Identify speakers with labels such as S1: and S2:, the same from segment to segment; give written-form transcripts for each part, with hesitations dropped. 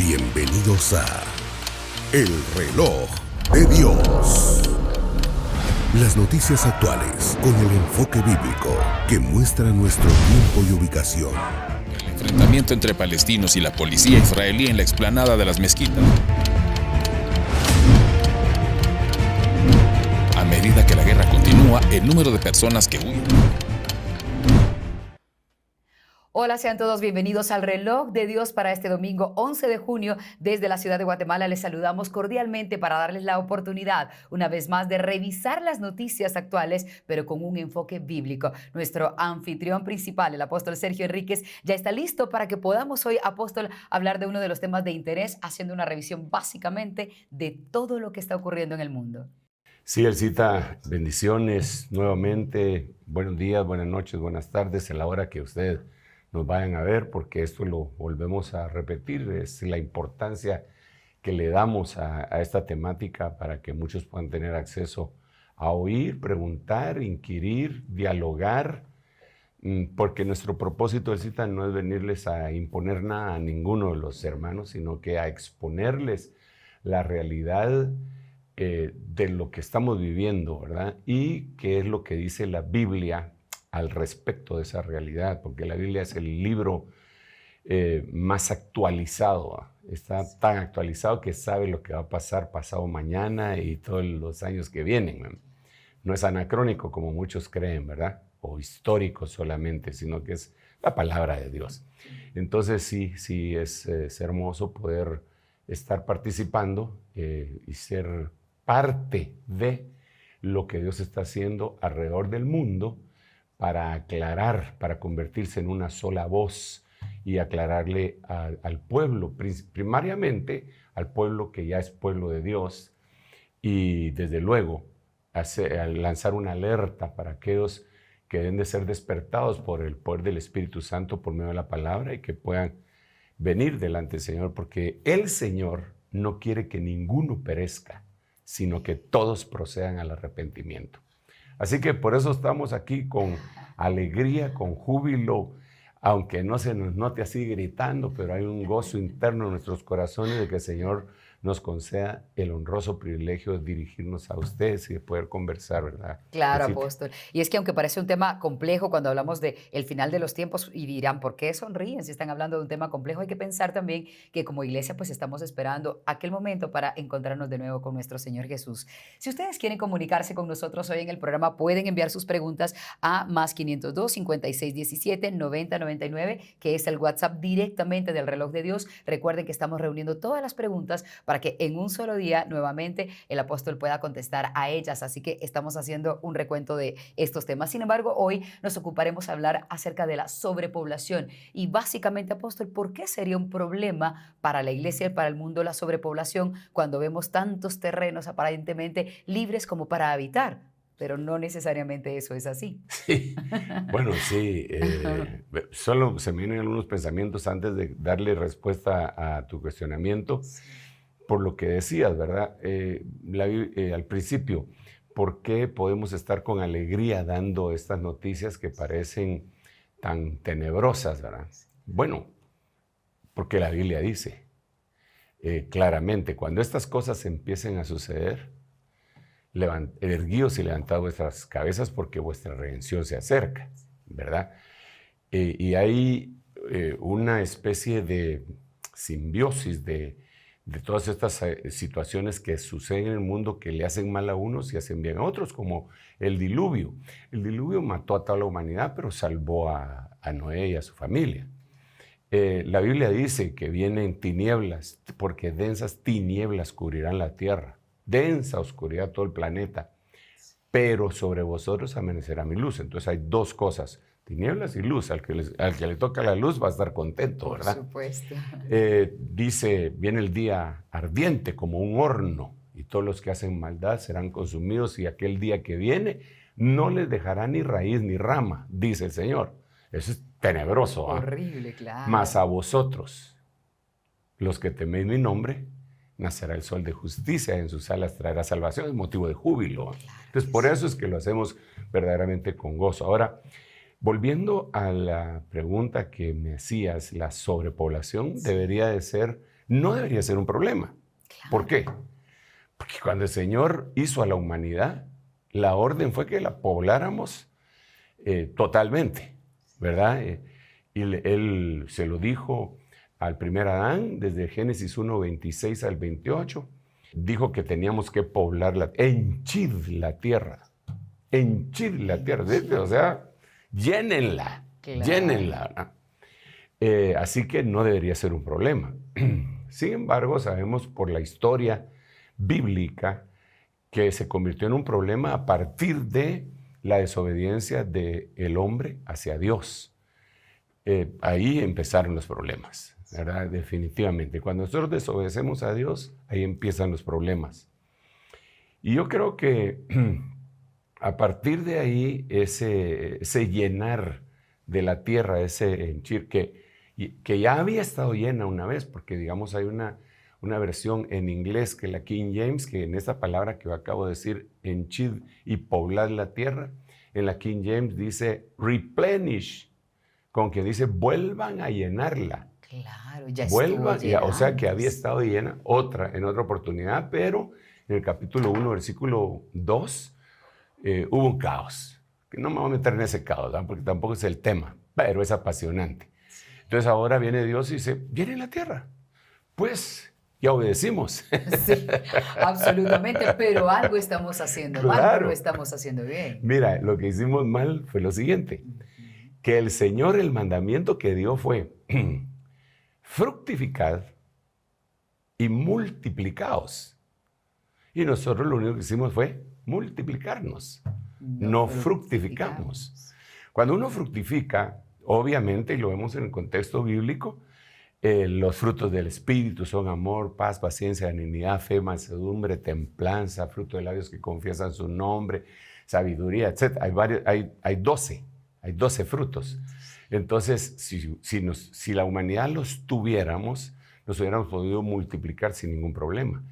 S1: Bienvenidos a El Reloj de Dios. Las noticias actuales con el enfoque bíblico que muestra nuestro tiempo y ubicación.
S2: El enfrentamiento entre palestinos y la policía israelí en la explanada de las mezquitas. A medida que la guerra continúa, el número de personas que huyen.
S3: Hola, sean todos bienvenidos al Reloj de Dios para este domingo 11 de junio. Desde la ciudad de Guatemala les saludamos cordialmente para darles la oportunidad, una vez más, de revisar las noticias actuales, pero con un enfoque bíblico. Nuestro anfitrión principal, el apóstol Sergio Enríquez, ya está listo para que podamos hoy, apóstol, hablar de uno de los temas de interés, haciendo una revisión básicamente de todo lo que está ocurriendo en el mundo.
S4: Sí, Elcita, bendiciones nuevamente. Buenos días, buenas noches, buenas tardes, en la hora que usted nos vayan a ver, porque esto lo volvemos a repetir, es la importancia que le damos a esta temática para que muchos puedan tener acceso a oír, preguntar, inquirir, dialogar, porque nuestro propósito, Elcita, no es venirles a imponer nada a ninguno de los hermanos, sino que a exponerles la realidad de lo que estamos viviendo, ¿verdad? Y qué es lo que dice la Biblia al respecto de esa realidad, porque la Biblia es el libro más actualizado, está tan actualizado que sabe lo que va a pasar pasado mañana y todos los años que vienen. No es anacrónico como muchos creen, ¿verdad? O histórico solamente, sino que es la palabra de Dios. Entonces sí es hermoso poder estar participando y ser parte de lo que Dios está haciendo alrededor del mundo para aclarar, para convertirse en una sola voz y aclararle al pueblo, primariamente al pueblo que ya es pueblo de Dios, y desde luego lanzar una alerta para aquellos que deben de ser despertados por el poder del Espíritu Santo por medio de la palabra y que puedan venir delante del Señor, porque el Señor no quiere que ninguno perezca, sino que todos procedan al arrepentimiento. Así que por eso estamos aquí con alegría, con júbilo, aunque no se nos note así gritando, pero hay un gozo interno en nuestros corazones de que el Señor nos conceda el honroso privilegio de dirigirnos a ustedes y de poder conversar, ¿verdad?
S3: Claro,
S4: Así,
S3: apóstol. Y es que aunque parece un tema complejo cuando hablamos de el final de los tiempos y dirán, ¿por qué sonríen si están hablando de un tema complejo? Hay que pensar también que como iglesia pues estamos esperando aquel momento para encontrarnos de nuevo con nuestro Señor Jesús. Si ustedes quieren comunicarse con nosotros hoy en el programa, pueden enviar sus preguntas a más 502 5617 9099, que es el WhatsApp directamente del Reloj de Dios. Recuerden que estamos reuniendo todas las preguntas para que en un solo día nuevamente el apóstol pueda contestar a ellas. Así que estamos haciendo un recuento de estos temas. Sin embargo, hoy nos ocuparemos de hablar acerca de la sobrepoblación. Y básicamente, apóstol, ¿por qué sería un problema para la iglesia y para el mundo la sobrepoblación cuando vemos tantos terrenos aparentemente libres como para habitar? Pero no necesariamente eso es así.
S4: Sí, bueno, sí. Solo se me vienen algunos pensamientos antes de darle respuesta a tu cuestionamiento. Por lo que decías, ¿verdad? Al principio, ¿por qué podemos estar con alegría dando estas noticias que parecen tan tenebrosas, ¿verdad? Bueno, porque la Biblia dice claramente, cuando estas cosas empiecen a suceder, erguíos y levantad vuestras cabezas porque vuestra redención se acerca, ¿verdad? Y hay una especie de simbiosis de todas estas situaciones que suceden en el mundo que le hacen mal a unos y hacen bien a otros, como el diluvio. El diluvio mató a toda la humanidad, pero salvó a Noé y a su familia. La Biblia dice que vienen tinieblas, porque densas tinieblas cubrirán la tierra, densa oscuridad todo el planeta, pero sobre vosotros amanecerá mi luz. Entonces hay dos cosas, tinieblas y luz. Al que le toca la luz va a estar contento, ¿verdad?
S3: Por supuesto.
S4: Dice, viene el día ardiente como un horno y todos los que hacen maldad serán consumidos y aquel día que viene no les dejará ni raíz ni rama, dice el Señor. Eso es tenebroso.
S3: Horrible, claro.
S4: Mas a vosotros, los que teméis mi nombre, nacerá el sol de justicia, en sus alas traerá salvación, es motivo de júbilo. Entonces, por eso es que lo hacemos verdaderamente con gozo. Ahora, volviendo a la pregunta que me hacías, la sobrepoblación debería de ser no debería ser un problema. ¿Por qué? Porque cuando el Señor hizo a la humanidad, la orden fue que la pobláramos totalmente, ¿verdad? Y él se lo dijo al primer Adán, desde Génesis 1:26 al 28, dijo que teníamos que poblarla, henchir la tierra, henchir la tierra, o sea, llénenla,
S3: Claro.
S4: llénenla. Así que no debería ser un problema. Sin embargo, sabemos por la historia bíblica que se convirtió en un problema a partir de la desobediencia del hombre hacia Dios. Ahí empezaron los problemas, ¿verdad? Definitivamente. Cuando nosotros desobedecemos a Dios, ahí empiezan los problemas. Y yo creo que a partir de ahí, ese llenar de la tierra, ese henchir, que ya había estado llena una vez, porque digamos hay una versión en inglés que la King James, que en esta palabra que yo acabo de decir, henchid y poblad la tierra, en la King James dice replenish, con que dice vuelvan a llenarla.
S3: Claro, ya
S4: Vuelvan,
S3: estuvo llena
S4: o sea que
S3: antes.
S4: había estado llena en otra oportunidad, pero en el capítulo 1, versículo 2, hubo un caos. Que no me voy a meter en ese caos, ¿verdad? Porque tampoco es el tema, pero es apasionante. Entonces ahora viene Dios y dice, llenen la tierra. Pues ya obedecimos.
S3: Sí, absolutamente, pero algo estamos haciendo mal,
S4: Claro.
S3: pero lo estamos haciendo bien.
S4: Mira, lo que hicimos mal fue lo siguiente, que el Señor, el mandamiento que dio fue, fructificad y multiplicaos. Y nosotros lo único que hicimos fue multiplicarnos, no fructificamos. Cuando uno fructifica, obviamente, y lo vemos en el contexto bíblico, los frutos del Espíritu son amor, paz, paciencia, benignidad, fe, mansedumbre, templanza, fruto de labios que confiesan su nombre, sabiduría, etc. Hay 12 frutos. Entonces, si la humanidad los tuviéramos, nos hubiéramos podido multiplicar sin ningún problema.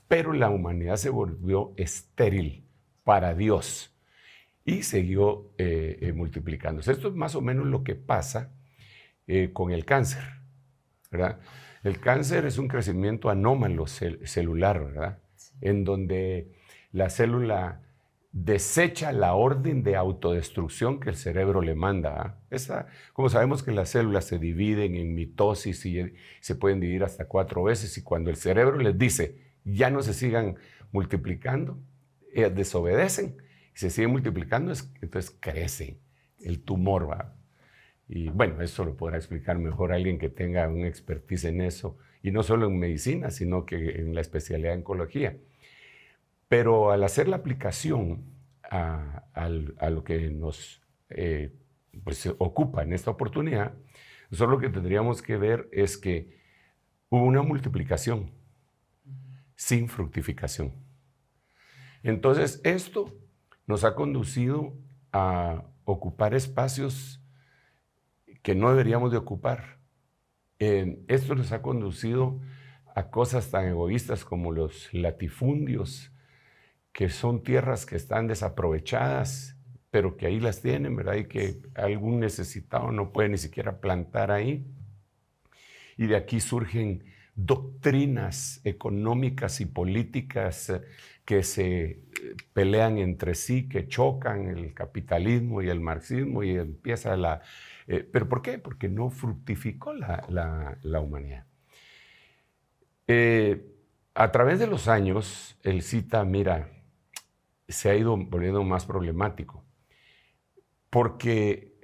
S4: Pero la humanidad se volvió estéril para Dios y siguió multiplicándose. Esto es más o menos lo que pasa con el cáncer, ¿verdad? El cáncer es un crecimiento anómalo celular, ¿verdad? Sí. En donde la célula desecha la orden de autodestrucción que el cerebro le manda. Como sabemos que las células se dividen en mitosis y se pueden dividir hasta 4 veces, y cuando el cerebro les dice ya no se sigan multiplicando, desobedecen, y se siguen multiplicando, entonces crece el tumor, ¿va? Y bueno, eso lo podrá explicar mejor alguien que tenga una expertise en eso, y no solo en medicina, sino que en la especialidad de oncología. Pero al hacer la aplicación a lo que nos pues, ocupa en esta oportunidad, nosotros lo que tendríamos que ver es que hubo una multiplicación sin fructificación. Entonces, esto nos ha conducido a ocupar espacios que no deberíamos de ocupar. Esto nos ha conducido a cosas tan egoístas como los latifundios, que son tierras que están desaprovechadas, pero que ahí las tienen, ¿verdad? Y que algún necesitado no puede ni siquiera plantar ahí. Y de aquí surgen doctrinas económicas y políticas que se pelean entre sí, que chocan, el capitalismo y el marxismo, y empieza la... ¿Pero por qué? Porque no fructificó la humanidad. A través de los años, el SIDA, mira, se ha ido volviendo más problemático, porque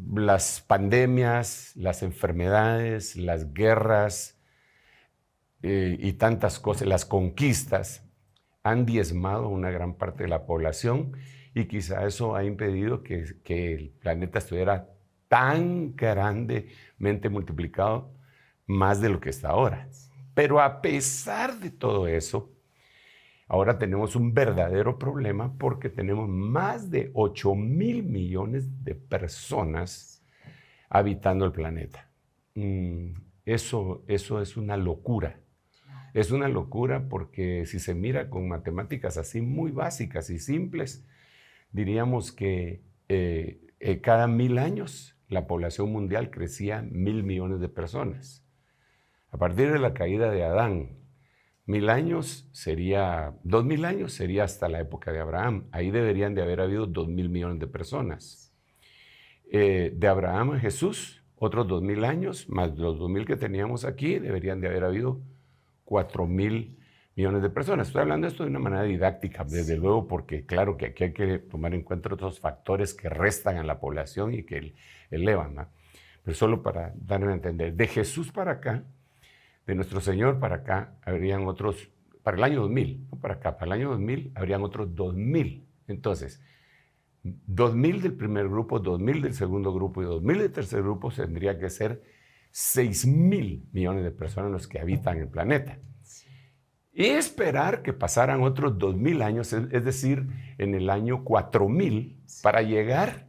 S4: las pandemias, las enfermedades, las guerras y tantas cosas, las conquistas, han diezmado una gran parte de la población, y quizá eso ha impedido que el planeta estuviera tan grandemente multiplicado, más de lo que está ahora. Pero a pesar de todo eso, ahora tenemos un verdadero problema, porque tenemos más de 8,000 millones de personas habitando el planeta. Eso es una locura. Es una locura porque si se mira con matemáticas así muy básicas y simples, diríamos que cada 1000 años la población mundial crecía 1,000 millones de personas. A partir de la caída de Adán, 2000 años sería hasta la época de Abraham. Ahí deberían de haber habido 2.000 millones de personas. De Abraham a Jesús, otros 2.000 años, más los 2.000 que teníamos aquí, deberían de haber habido 4.000 millones de personas. Estoy hablando de esto de una manera didáctica, desde luego, porque claro que aquí hay que tomar en cuenta otros factores que restan a la población y que elevan, ¿no? Pero solo para darme a entender, de Jesús para acá, de nuestro Señor para acá, habrían otros, para el año 2000, no para acá, para el año 2000, habrían otros 2.000. Entonces, 2.000 del primer grupo, 2.000 del segundo grupo y 2.000 del tercer grupo, tendría que ser 6.000 millones de personas los que habitan el planeta. Y esperar que pasaran otros 2.000 años, es decir, en el año 4.000, para llegar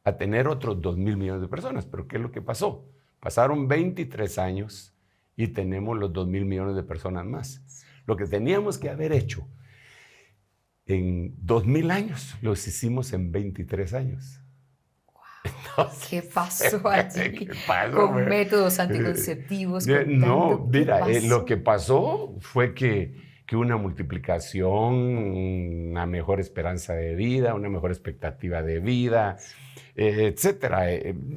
S4: a tener otros 2.000 millones de personas. Pero ¿qué es lo que pasó? Pasaron 23 años y tenemos los 2.000 millones de personas más. Lo que teníamos que haber hecho en 2.000 años, los hicimos en 23 años.
S3: Entonces, ¿qué pasó allí?
S4: ¿Qué pasó,
S3: con métodos anticonceptivos?
S4: No, mira, lo que pasó fue que una multiplicación, una mejor esperanza de vida, una mejor expectativa de vida, etcétera.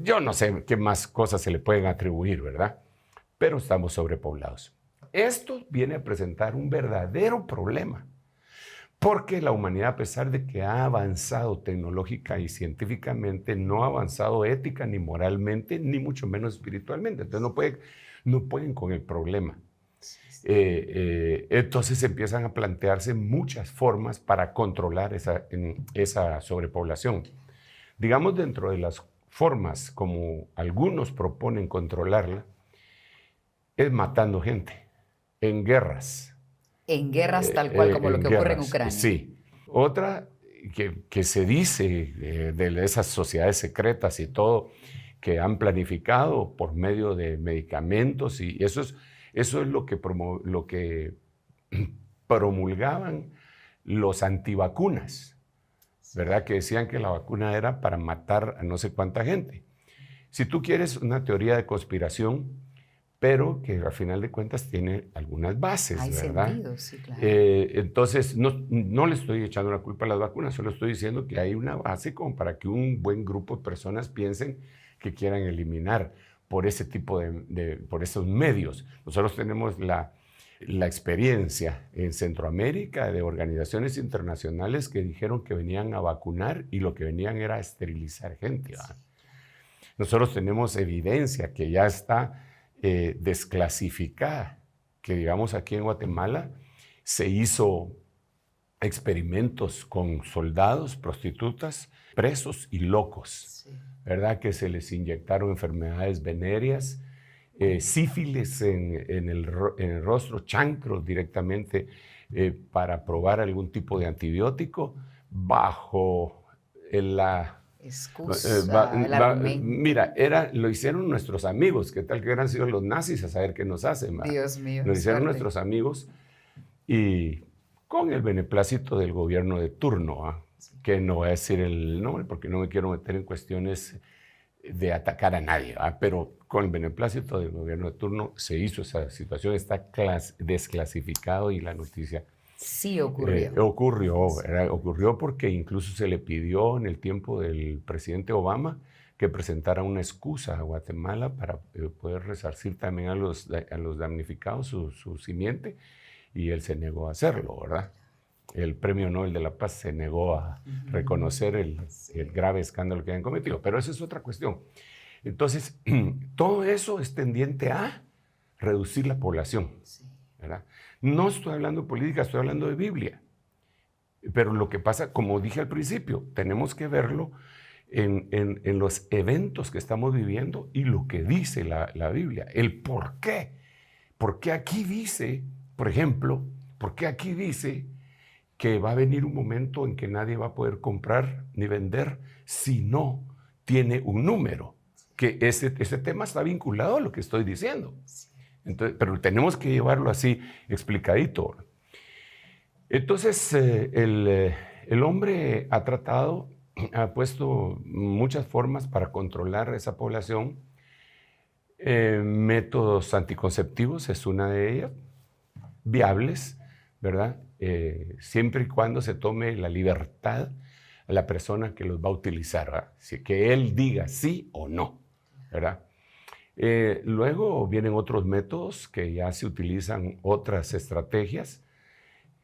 S4: Yo no sé qué más cosas se le pueden atribuir, ¿verdad? Pero estamos sobrepoblados. Esto viene a presentar un verdadero problema. Porque la humanidad, a pesar de que ha avanzado tecnológica y científicamente, no ha avanzado ética ni moralmente, ni mucho menos espiritualmente. Entonces no pueden con el problema. Entonces empiezan a plantearse muchas formas para controlar esa sobrepoblación. Digamos, dentro de las formas como algunos proponen controlarla, es matando gente, en guerras.
S3: En guerras tal cual como lo que ocurre en Ucrania.
S4: Sí. Otra que se dice de esas sociedades secretas y todo, que han planificado por medio de medicamentos, y eso es lo que promulgaban los antivacunas, ¿verdad? Que decían que la vacuna era para matar a no sé cuánta gente. Si tú quieres una teoría de conspiración, pero que al final de cuentas tiene algunas bases,
S3: Hay
S4: ¿verdad?
S3: sentido, sí, claro.
S4: Entonces, no le estoy echando la culpa a las vacunas, solo estoy diciendo que hay una base como para que un buen grupo de personas piensen que quieran eliminar por ese tipo por esos medios. Nosotros tenemos la experiencia en Centroamérica de organizaciones internacionales que dijeron que venían a vacunar y lo que venían era a esterilizar gente, ¿verdad? Nosotros tenemos evidencia que ya está desclasificada, que digamos aquí en Guatemala se hizo experimentos con soldados, prostitutas, presos y locos, sí, ¿verdad? Que se les inyectaron enfermedades venéreas, sífilis en el rostro, chancros directamente para probar algún tipo de antibiótico bajo la... Mira, lo hicieron nuestros amigos, ¿qué tal que hubieran sido los nazis a saber qué nos hacen?
S3: Dios mío.
S4: Lo hicieron nuestros amigos y con el beneplácito del gobierno de turno, que no voy a decir el nombre porque no me quiero meter en cuestiones de atacar a nadie, pero con el beneplácito del gobierno de turno se hizo esa situación, está desclasificado y la noticia...
S3: Sí, ocurrió.
S4: Ocurrió porque incluso se le pidió en el tiempo del presidente Obama que presentara una excusa a Guatemala para poder resarcir también a los damnificados su simiente, y él se negó a hacerlo, ¿verdad? El Premio Nobel de la Paz se negó a reconocer el grave escándalo que habían cometido, pero esa es otra cuestión. Entonces, todo eso es tendiente a reducir la población, ¿verdad? No estoy hablando de política, estoy hablando de Biblia. Pero lo que pasa, como dije al principio, tenemos que verlo en los eventos que estamos viviendo y lo que dice la Biblia. El por qué. ¿Por qué aquí dice, por ejemplo, por qué aquí dice que va a venir un momento en que nadie va a poder comprar ni vender si no tiene un número? Que ese tema está vinculado a lo que estoy diciendo. Entonces, pero tenemos que llevarlo así explicadito. Entonces, el hombre ha puesto muchas formas para controlar esa población. Métodos anticonceptivos es una de ellas, viables, ¿verdad? Siempre y cuando se tome la libertad a la persona que los va a utilizar, ¿verdad? Que él diga sí o no, ¿verdad? Luego vienen otros métodos que ya se utilizan otras estrategias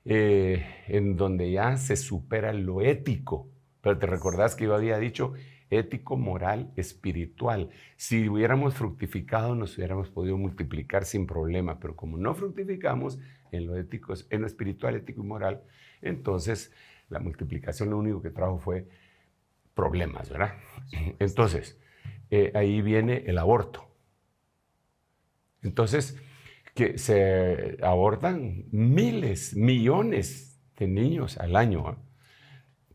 S4: en donde ya se supera lo ético. Pero te recordás que yo había dicho ético, moral, espiritual. Si hubiéramos fructificado, nos hubiéramos podido multiplicar sin problema, pero como no fructificamos en lo ético, en lo espiritual, ético y moral, entonces la multiplicación lo único que trajo fue problemas, ¿verdad? Entonces, ahí viene el aborto. Entonces, que se abortan miles, millones de niños al año, ¿eh?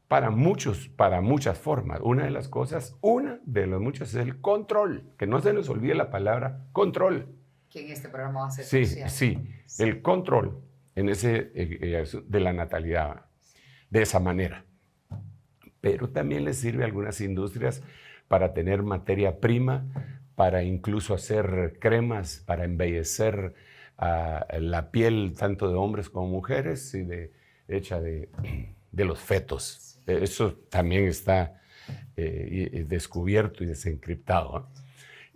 S4: Para muchas formas. Una de las muchas es el control, que no se nos olvide la palabra control.
S3: Que en este programa va a ser
S4: Sí, el control en de la natalidad, de esa manera. Pero también les sirve a algunas industrias para tener materia prima, para incluso hacer cremas, para embellecer la piel tanto de hombres como mujeres y hecha de los fetos. Eso también está descubierto y desencriptado, ¿eh?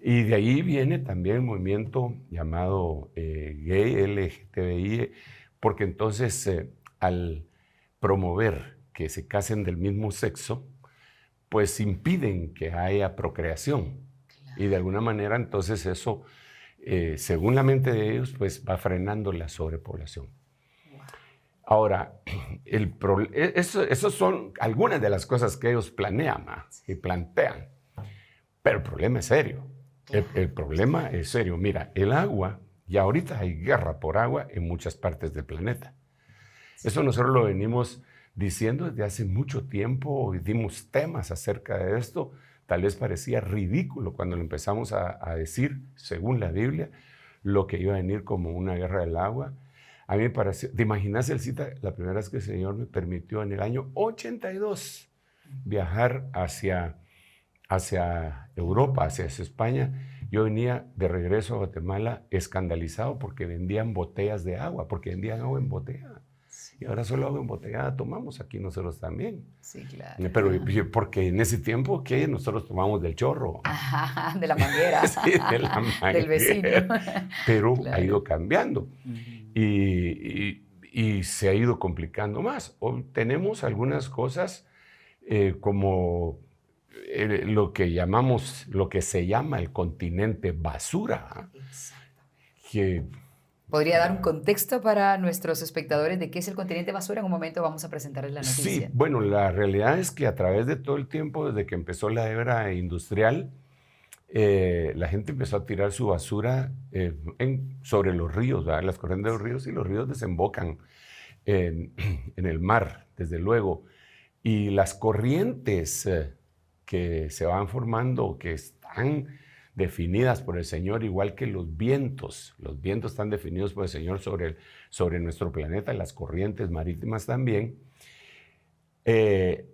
S4: Y de ahí viene también el movimiento llamado gay, LGTBI, porque entonces al promover que se casen del mismo sexo, pues impiden que haya procreación. Claro. Y de alguna manera entonces eso, según la mente de ellos, pues va frenando la sobrepoblación. Ahora, esos son algunas de las cosas que ellos planean y plantean, pero el problema es serio. El problema es serio. Mira, el agua, y ahorita hay guerra por agua en muchas partes del planeta. Eso nosotros lo venimos diciendo desde hace mucho tiempo, y dimos temas acerca de esto. Tal vez parecía ridículo cuando lo empezamos a decir, según la Biblia, lo que iba a venir como una guerra del agua. A mí me pareció, ¿te imaginas, Elcita, la primera vez que el Señor me permitió en el año 82 viajar hacia Europa, hacia España? Yo venía de regreso a Guatemala escandalizado porque vendían botellas de agua, porque vendían agua embotellada. Sí. Y ahora solo agua embotellada tomamos aquí nosotros también.
S3: Sí, claro.
S4: Pero porque en ese tiempo, ¿qué? Nosotros tomamos del chorro.
S3: Ajá, de la manguera.
S4: Sí, de la manguera.
S3: Del vecino.
S4: Pero
S3: claro.
S4: ha ido cambiando. Y se ha ido complicando más. Hoy tenemos algunas cosas como lo que se llama el continente basura. Que,
S3: ¿podría dar un contexto para nuestros espectadores de qué es el continente basura? En un momento vamos a presentarles la noticia.
S4: Sí, bueno, la realidad es que a través de todo el tiempo, desde que empezó la era industrial, la gente empezó a tirar su basura sobre los ríos, ¿verdad? Las corrientes de los ríos, y los ríos desembocan en el mar, desde luego. Y las corrientes que se van formando, que están definidas por el Señor, igual que los vientos están definidos por el Señor sobre nuestro planeta, las corrientes marítimas también,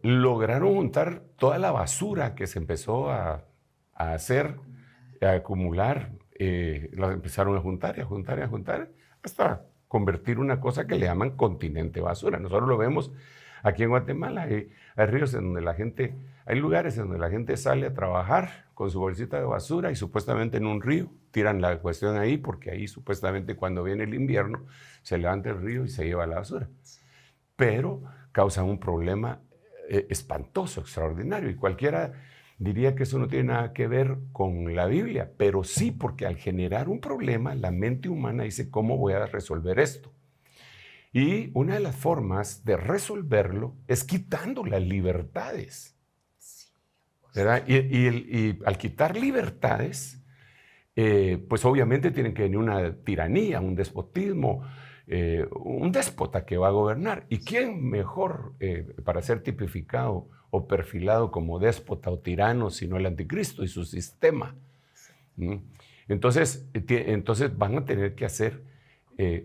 S4: lograron juntar toda la basura que se empezó a acumular, la empezaron a juntar, hasta convertir una cosa que le llaman continente basura. Nosotros lo vemos aquí en Guatemala. Hay ríos en donde hay lugares en donde la gente sale a trabajar con su bolsita de basura y supuestamente en un río tiran la cuestión ahí, porque ahí supuestamente cuando viene el invierno se levanta el río y se lleva la basura. Pero causan un problema espantoso, extraordinario, y cualquiera diría que eso no tiene nada que ver con la Biblia, pero sí, porque al generar un problema, la mente humana dice, ¿cómo voy a resolver esto? Y una de las formas de resolverlo es quitando las libertades, ¿verdad? Y al quitar libertades, pues obviamente tienen que venir una tiranía, un despotismo, un déspota que va a gobernar. ¿Y quién mejor para ser tipificado o perfilado como déspota o tirano sino el anticristo y su sistema? Entonces van a tener que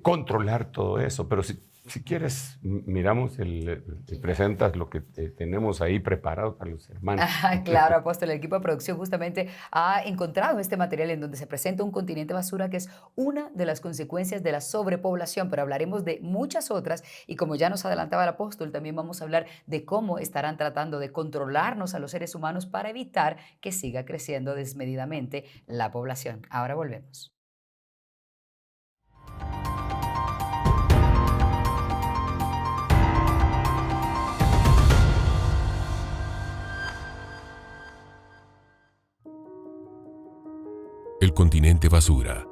S4: controlar todo eso. Pero Si quieres, miramos, te presentas lo que tenemos ahí preparado para los hermanos.
S3: Claro, apóstol, el equipo de producción justamente ha encontrado este material en donde se presenta un continente basura que es una de las consecuencias de la sobrepoblación, pero hablaremos de muchas otras y como ya nos adelantaba el apóstol, también vamos a hablar de cómo estarán tratando de controlarnos a los seres humanos para evitar que siga creciendo desmedidamente la población. Ahora volvemos.
S5: El continente basura.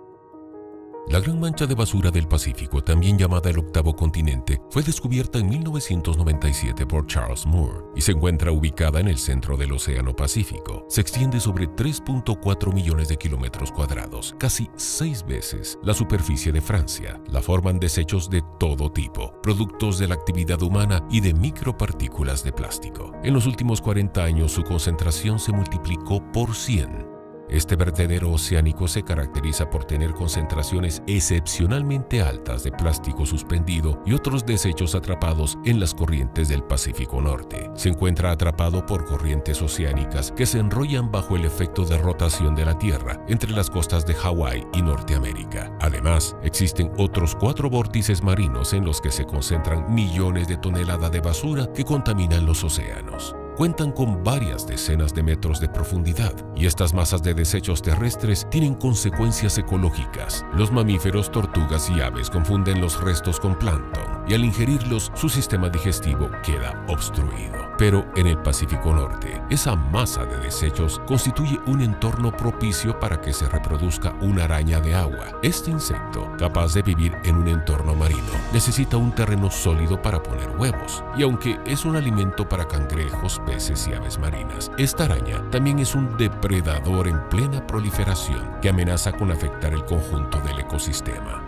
S5: La gran mancha de basura del Pacífico, también llamada el octavo continente, fue descubierta en 1997 por Charles Moore y se encuentra ubicada en el centro del Océano Pacífico. Se extiende sobre 3.4 millones de kilómetros cuadrados, casi 6 veces la superficie de Francia. La forman desechos de todo tipo, productos de la actividad humana y de micropartículas de plástico. En los últimos 40 años su concentración se multiplicó por 100. Este vertedero oceánico se caracteriza por tener concentraciones excepcionalmente altas de plástico suspendido y otros desechos atrapados en las corrientes del Pacífico Norte. Se encuentra atrapado por corrientes oceánicas que se enrollan bajo el efecto de rotación de la Tierra entre las costas de Hawái y Norteamérica. Además, existen otros 4 vórtices marinos en los que se concentran millones de toneladas de basura que contaminan los océanos. Cuentan con varias decenas de metros de profundidad y estas masas de desechos terrestres tienen consecuencias ecológicas. Los mamíferos, tortugas y aves confunden los restos con plancton y al ingerirlos su sistema digestivo queda obstruido. Pero en el Pacífico Norte, esa masa de desechos constituye un entorno propicio para que se reproduzca una araña de agua. Este insecto, capaz de vivir en un entorno marino, necesita un terreno sólido para poner huevos. Y aunque es un alimento para cangrejos, peces y aves marinas, esta araña también es un depredador en plena proliferación que amenaza con afectar el conjunto del ecosistema.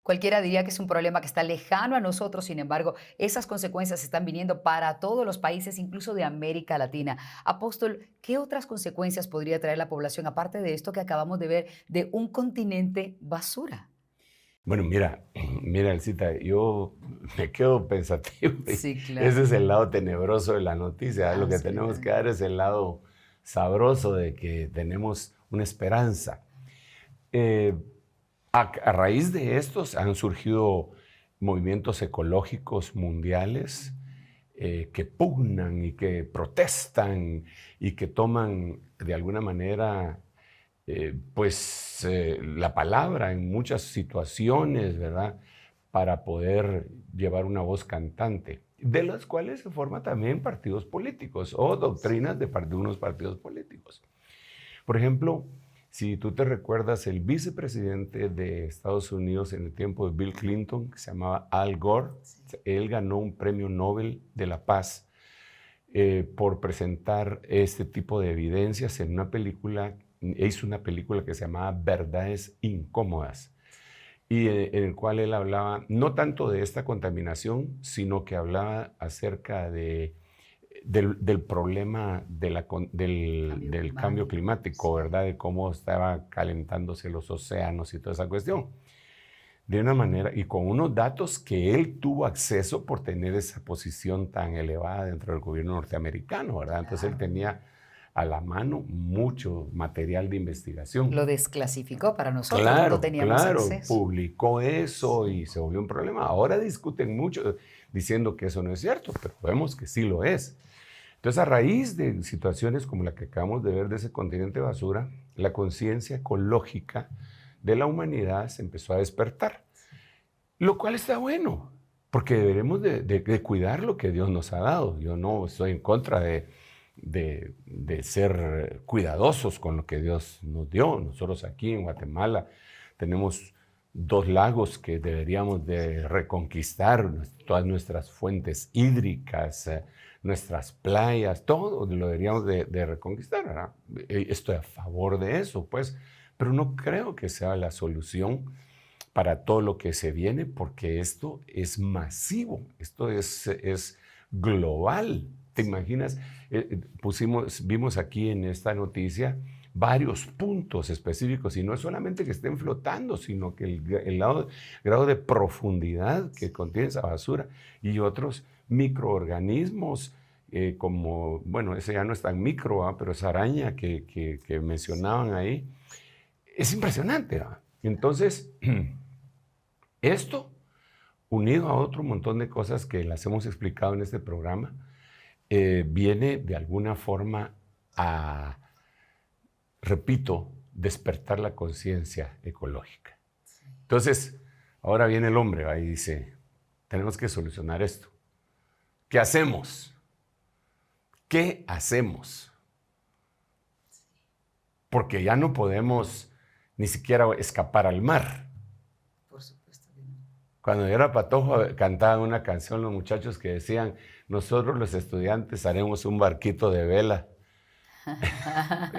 S3: Cualquiera diría que es un problema que está lejano a nosotros, sin embargo, esas consecuencias están viniendo para todos los países, incluso de América Latina. Apóstol, ¿qué otras consecuencias podría traer la población, aparte de esto que acabamos de ver, de un continente basura?
S4: Bueno, mira, Elcita, yo me quedo pensativo.
S3: Sí, claro.
S4: Ese es el lado tenebroso de la noticia. Lo que
S3: Sí,
S4: tenemos
S3: claro.
S4: que dar es el lado sabroso de que tenemos una esperanza. A raíz de estos han surgido movimientos ecológicos mundiales que pugnan y que protestan y que toman de alguna manera la palabra en muchas situaciones, ¿verdad? Para poder llevar una voz cantante, de las cuales se forman también partidos políticos o doctrinas de unos partidos políticos. Por ejemplo, si tú te recuerdas, el vicepresidente de Estados Unidos en el tiempo de Bill Clinton, que se llamaba Al Gore, él ganó un premio Nobel de la Paz por presentar este tipo de evidencias en una película. Hizo una película que se llamaba Verdades Incómodas, y en el cual él hablaba no tanto de esta contaminación, sino que hablaba acerca del problema del cambio climático, ¿verdad? De cómo estaba calentándose los océanos y toda esa cuestión. De una manera, y con unos datos que él tuvo acceso por tener esa posición tan elevada dentro del gobierno norteamericano, ¿verdad? Entonces él tenía a la mano mucho material de investigación.
S3: Lo desclasificó para nosotros, no teníamos acceso.
S4: Publicó eso y se volvió un problema. Ahora discuten mucho diciendo que eso no es cierto, pero vemos que sí lo es. Entonces, a raíz de situaciones como la que acabamos de ver de ese continente basura, la conciencia ecológica de la humanidad se empezó a despertar, lo cual está bueno, porque deberemos de cuidar lo que Dios nos ha dado. Yo no estoy en contra de ser cuidadosos con lo que Dios nos dio. Nosotros aquí en Guatemala tenemos 2 lagos que deberíamos de reconquistar, todas nuestras fuentes hídricas, nuestras playas, todo lo deberíamos de reconquistar, ¿verdad? Estoy a favor de eso, pues, pero no creo que sea la solución para todo lo que se viene, porque esto es masivo, esto es global. ¿Te imaginas? Vimos aquí en esta noticia varios puntos específicos, y no es solamente que estén flotando, sino que el grado de profundidad que contiene esa basura y otros microorganismos, como, bueno, ese ya no es tan micro, pero esa araña que mencionaban ahí, es impresionante. Entonces, esto, unido a otro montón de cosas que las hemos explicado en este programa, viene de alguna forma a, repito, despertar la conciencia ecológica. Entonces, ahora viene el hombre y dice, tenemos que solucionar esto. ¿Qué hacemos? ¿Qué hacemos? Porque ya no podemos ni siquiera escapar al mar.
S3: Por supuesto que no.
S4: Cuando yo era patojo, cantaban una canción los muchachos que decían, nosotros los estudiantes haremos un barquito de vela.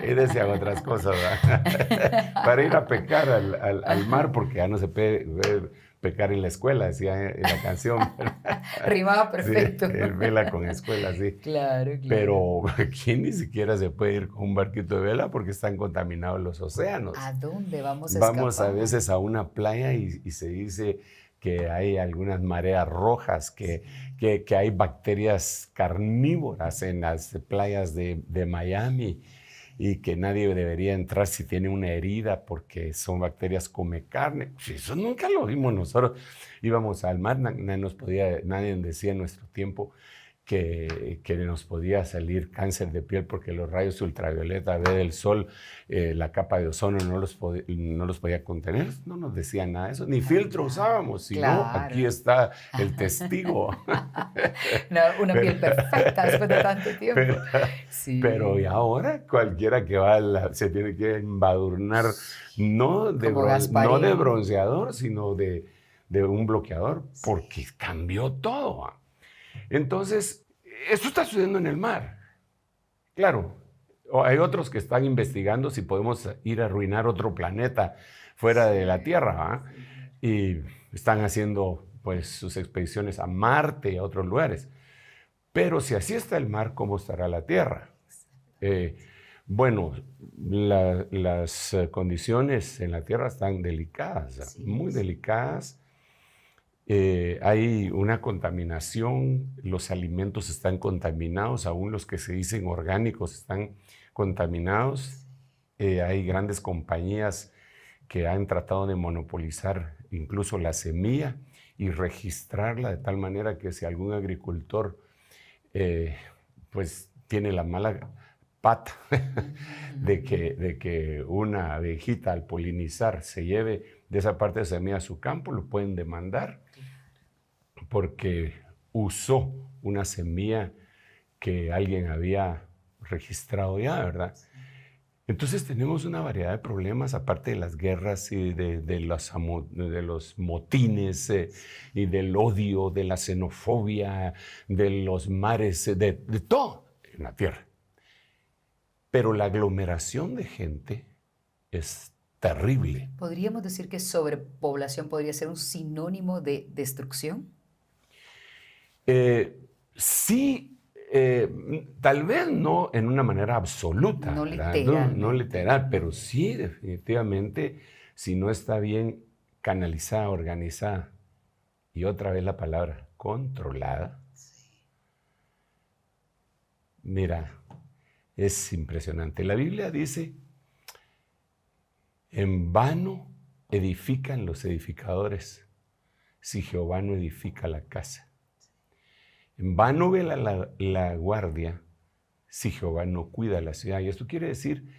S4: Y decían otras cosas, ¿verdad? Para ir a pecar al mar, porque ya no se puede pecar en la escuela, decía en la canción.
S3: Rimaba perfecto.
S4: Sí, vela con escuela, sí.
S3: Claro, claro.
S4: Pero aquí ni siquiera se puede ir con un barquito de vela porque están contaminados los océanos.
S3: ¿A dónde vamos a escapar?
S4: Vamos a veces a una playa y se dice que hay algunas mareas rojas, que hay bacterias carnívoras en las playas de Miami y que nadie debería entrar si tiene una herida porque son bacterias come carne. Eso nunca lo vimos nosotros. Íbamos al mar, nadie decía en nuestro tiempo que nos podía salir cáncer de piel porque los rayos ultravioleta B del sol, la capa de ozono no los podía contener. No nos decían nada de eso, ni filtro usábamos, sino aquí está el testigo.
S3: No, una piel perfecta después de tanto tiempo.
S4: Pero y ahora cualquiera que va se tiene que embadurnar, no de bronceador, sino de un bloqueador, porque cambió todo. Entonces, esto está sucediendo en el mar. Claro, hay otros que están investigando si podemos ir a arruinar otro planeta fuera de la Tierra, y están haciendo pues sus expediciones a Marte y a otros lugares. Pero si así está el mar, ¿cómo estará la Tierra? Bueno, las condiciones en la Tierra están delicadas, muy delicadas. Hay una contaminación, los alimentos están contaminados, aún los que se dicen orgánicos están contaminados. Hay grandes compañías que han tratado de monopolizar incluso la semilla y registrarla de tal manera que si algún agricultor pues tiene la mala pata de que una abejita al polinizar se lleve de esa parte de semilla a su campo, lo pueden demandar porque usó una semilla que alguien había registrado ya, ¿verdad? Entonces tenemos una variedad de problemas, aparte de las guerras y de los motines y del odio, de la xenofobia, de los mares, de todo en la tierra. Pero la aglomeración de gente es terrible.
S3: ¿Podríamos decir que sobrepoblación podría ser un sinónimo de destrucción?
S4: Sí, tal vez no en una manera absoluta.
S3: No
S4: literal. No literal, pero sí definitivamente si no está bien canalizada, organizada, y otra vez la palabra, controlada. Mira, es impresionante. La Biblia dice, en vano edifican los edificadores si Jehová no edifica la casa. En vano vela la guardia si Jehová no cuida la ciudad. Y esto quiere decir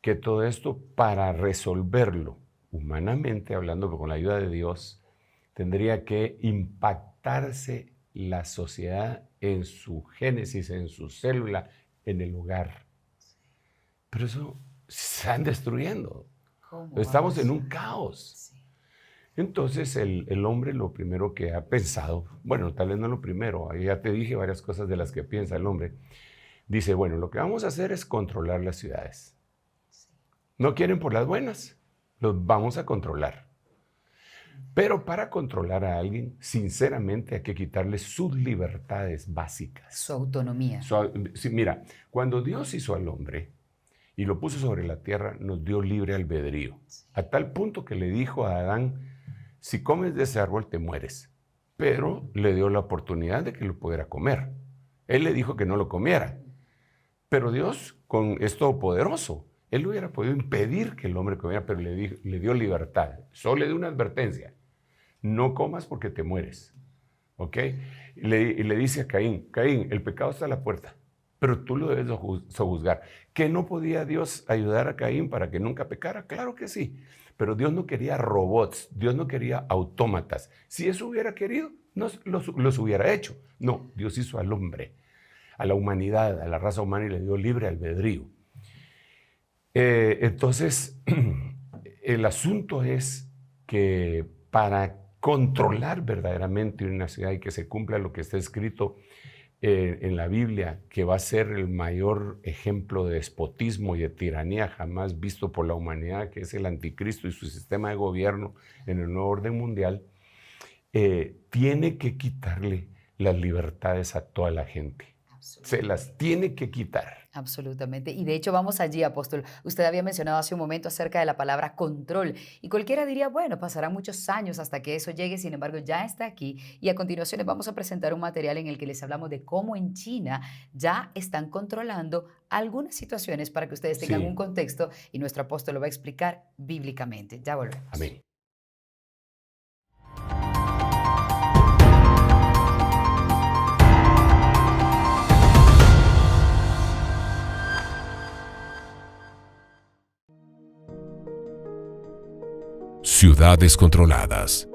S4: que todo esto, para resolverlo humanamente, hablando con la ayuda de Dios, tendría que impactarse la sociedad en su génesis, en su célula, en el hogar. Pero eso se están destruyendo. Estamos en un caos. Entonces el hombre lo primero que ha pensado, bueno, tal vez no lo primero, ya te dije varias cosas de las que piensa el hombre, dice, bueno, lo que vamos a hacer es controlar las ciudades. ¿No quieren por las buenas? Los vamos a controlar. Pero para controlar a alguien, sinceramente hay que quitarle sus libertades básicas.
S3: Su autonomía.
S4: Sí, mira, cuando Dios hizo al hombre y lo puso sobre la tierra, nos dio libre albedrío. A tal punto que le dijo a Adán, si comes de ese árbol te mueres. Pero le dio la oportunidad de que lo pudiera comer. Él le dijo que no lo comiera. Pero Dios es todopoderoso. Él hubiera podido impedir que el hombre comiera, pero le dio libertad. Solo le dio una advertencia. No comas porque te mueres. ¿Ok? Y le dice a Caín, Caín, el pecado está a la puerta, pero tú lo debes sojuzgar. ¿Que no podía Dios ayudar a Caín para que nunca pecara? Claro que sí. Pero Dios no quería robots, Dios no quería autómatas. Si eso hubiera querido, los hubiera hecho. No, Dios hizo al hombre, a la humanidad, a la raza humana y le dio libre albedrío. Entonces, el asunto es que para controlar verdaderamente una ciudad y que se cumpla lo que está escrito en la Biblia, que va a ser el mayor ejemplo de despotismo y de tiranía jamás visto por la humanidad, que es el anticristo y su sistema de gobierno en el nuevo orden mundial, tiene que quitarle las libertades a toda la gente. Se las tiene que quitar.
S3: Absolutamente. Y de hecho vamos allí, apóstol. Usted había mencionado hace un momento acerca de la palabra control. Y cualquiera diría, bueno, pasarán muchos años hasta que eso llegue. Sin embargo, ya está aquí. Y a continuación les vamos a presentar un material en el que les hablamos de cómo en China ya están controlando algunas situaciones para que ustedes tengan un contexto. Y nuestro apóstol lo va a explicar bíblicamente. Ya volvemos.
S4: Amén.
S5: Ciudades controladas.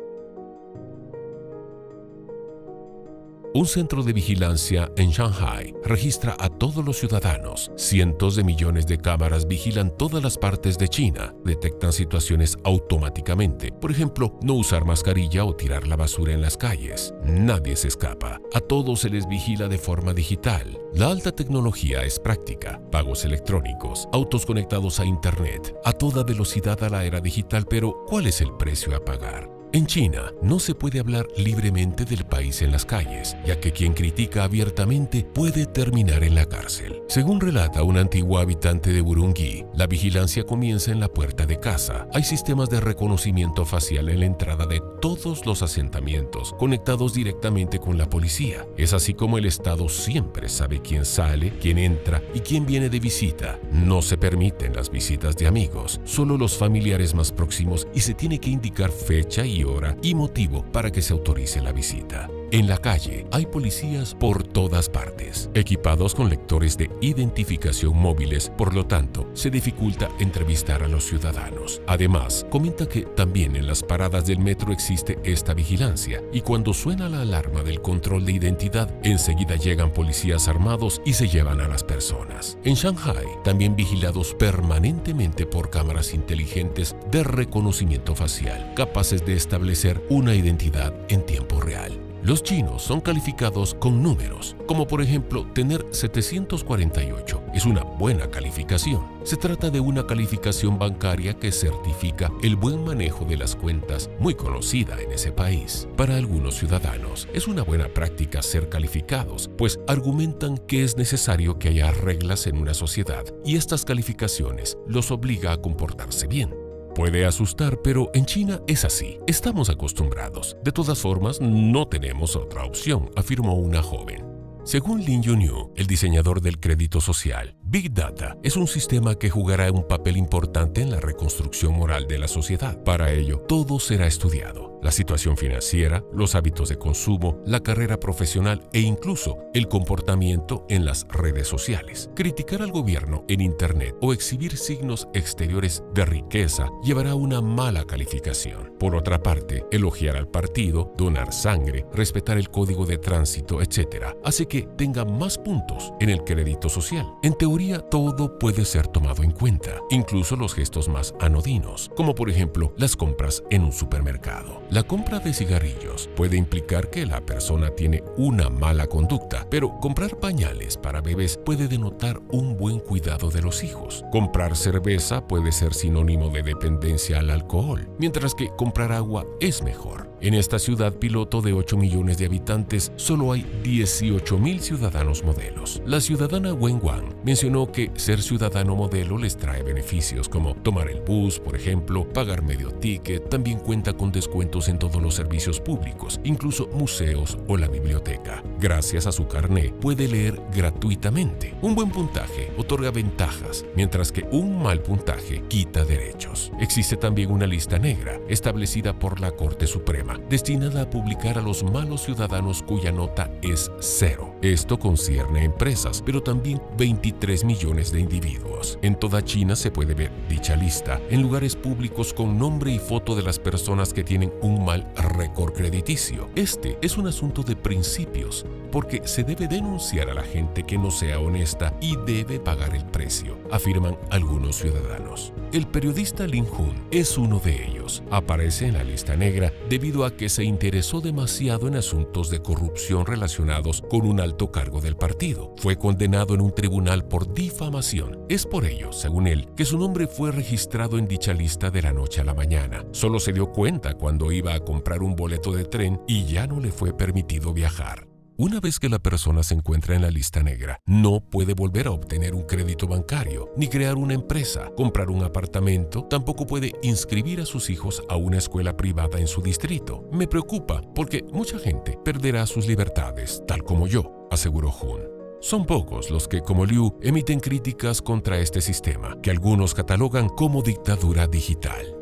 S5: Un centro de vigilancia en Shanghai registra a todos los ciudadanos. Cientos de millones de cámaras vigilan todas las partes de China. Detectan situaciones automáticamente. Por ejemplo, no usar mascarilla o tirar la basura en las calles. Nadie se escapa. A todos se les vigila de forma digital. La alta tecnología es práctica. Pagos electrónicos, autos conectados a Internet, a toda velocidad a la era digital, pero ¿cuál es el precio a pagar? En China, no se puede hablar libremente del país en las calles, ya que quien critica abiertamente puede terminar en la cárcel. Según relata un antiguo habitante de Urumqi, la vigilancia comienza en la puerta de casa. Hay sistemas de reconocimiento facial en la entrada de todos los asentamientos, conectados directamente con la policía. Es así como el Estado siempre sabe quién sale, quién entra y quién viene de visita. No se permiten las visitas de amigos, solo los familiares más próximos, y se tiene que indicar fecha y hora y motivo para que se autorice la visita. En la calle hay policías por todas partes, equipados con lectores de identificación móviles, por lo tanto, se dificulta entrevistar a los ciudadanos. Además, comenta que también en las paradas del metro existe esta vigilancia y cuando suena la alarma del control de identidad, enseguida llegan policías armados y se llevan a las personas. En Shanghai, también vigilados permanentemente por cámaras inteligentes de reconocimiento facial, capaces de establecer una identidad en tiempo real. Los chinos son calificados con números, como por ejemplo tener 748 es una buena calificación. Se trata de una calificación bancaria que certifica el buen manejo de las cuentas, muy conocida en ese país. Para algunos ciudadanos es una buena práctica ser calificados, pues argumentan que es necesario que haya reglas en una sociedad y estas calificaciones los obliga a comportarse bien. Puede asustar, pero en China es así. Estamos acostumbrados. De todas formas, no tenemos otra opción, afirmó una joven. Según Lin Yunyu, el diseñador del crédito social, Big Data es un sistema que jugará un papel importante en la reconstrucción moral de la sociedad. Para ello, todo será estudiado. La situación financiera, los hábitos de consumo, la carrera profesional e incluso el comportamiento en las redes sociales. Criticar al gobierno en Internet o exhibir signos exteriores de riqueza llevará a una mala calificación. Por otra parte, elogiar al partido, donar sangre, respetar el código de tránsito, etc., hace que tenga más puntos en el crédito social. En teoría, todo puede ser tomado en cuenta, incluso los gestos más anodinos, como por ejemplo las compras en un supermercado. La compra de cigarrillos puede implicar que la persona tiene una mala conducta, pero comprar pañales para bebés puede denotar un buen cuidado de los hijos. Comprar cerveza puede ser sinónimo de dependencia al alcohol, mientras que comprar agua es mejor. En esta ciudad piloto de 8 millones de habitantes, solo hay 18,000 ciudadanos modelos. La ciudadana Wen Wang mencionó que ser ciudadano modelo les trae beneficios como tomar el bus, por ejemplo, pagar medio ticket, también cuenta con descuentos en todos los servicios públicos, incluso museos o la biblioteca. Gracias a su carné, puede leer gratuitamente. Un buen puntaje otorga ventajas, mientras que un mal puntaje quita derechos. Existe también una lista negra, establecida por la Corte Suprema, destinada a publicar a los malos ciudadanos cuya nota es 0. Esto concierne a empresas, pero también 23 millones de individuos. En toda China se puede ver dicha lista en lugares públicos con nombre y foto de las personas que tienen un mal récord crediticio. Este es un asunto de principios, porque se debe denunciar a la gente que no sea honesta y debe pagar el precio, afirman algunos ciudadanos. El periodista Lin Hun es uno de ellos. Aparece en la lista negra debido a que se interesó demasiado en asuntos de corrupción relacionados con un alto cargo del partido. Fue condenado en un tribunal por difamación. Es por ello, según él, que su nombre fue registrado en dicha lista de la noche a la mañana. Solo se dio cuenta cuando iba a comprar un boleto de tren y ya no le fue permitido viajar. Una vez que la persona se encuentra en la lista negra, no puede volver a obtener un crédito bancario, ni crear una empresa, comprar un apartamento, tampoco puede inscribir a sus hijos a una escuela privada en su distrito. Me preocupa porque mucha gente perderá sus libertades, tal como yo, aseguró Hun. Son pocos los que, como Liu, emiten críticas contra este sistema, que algunos catalogan como dictadura digital.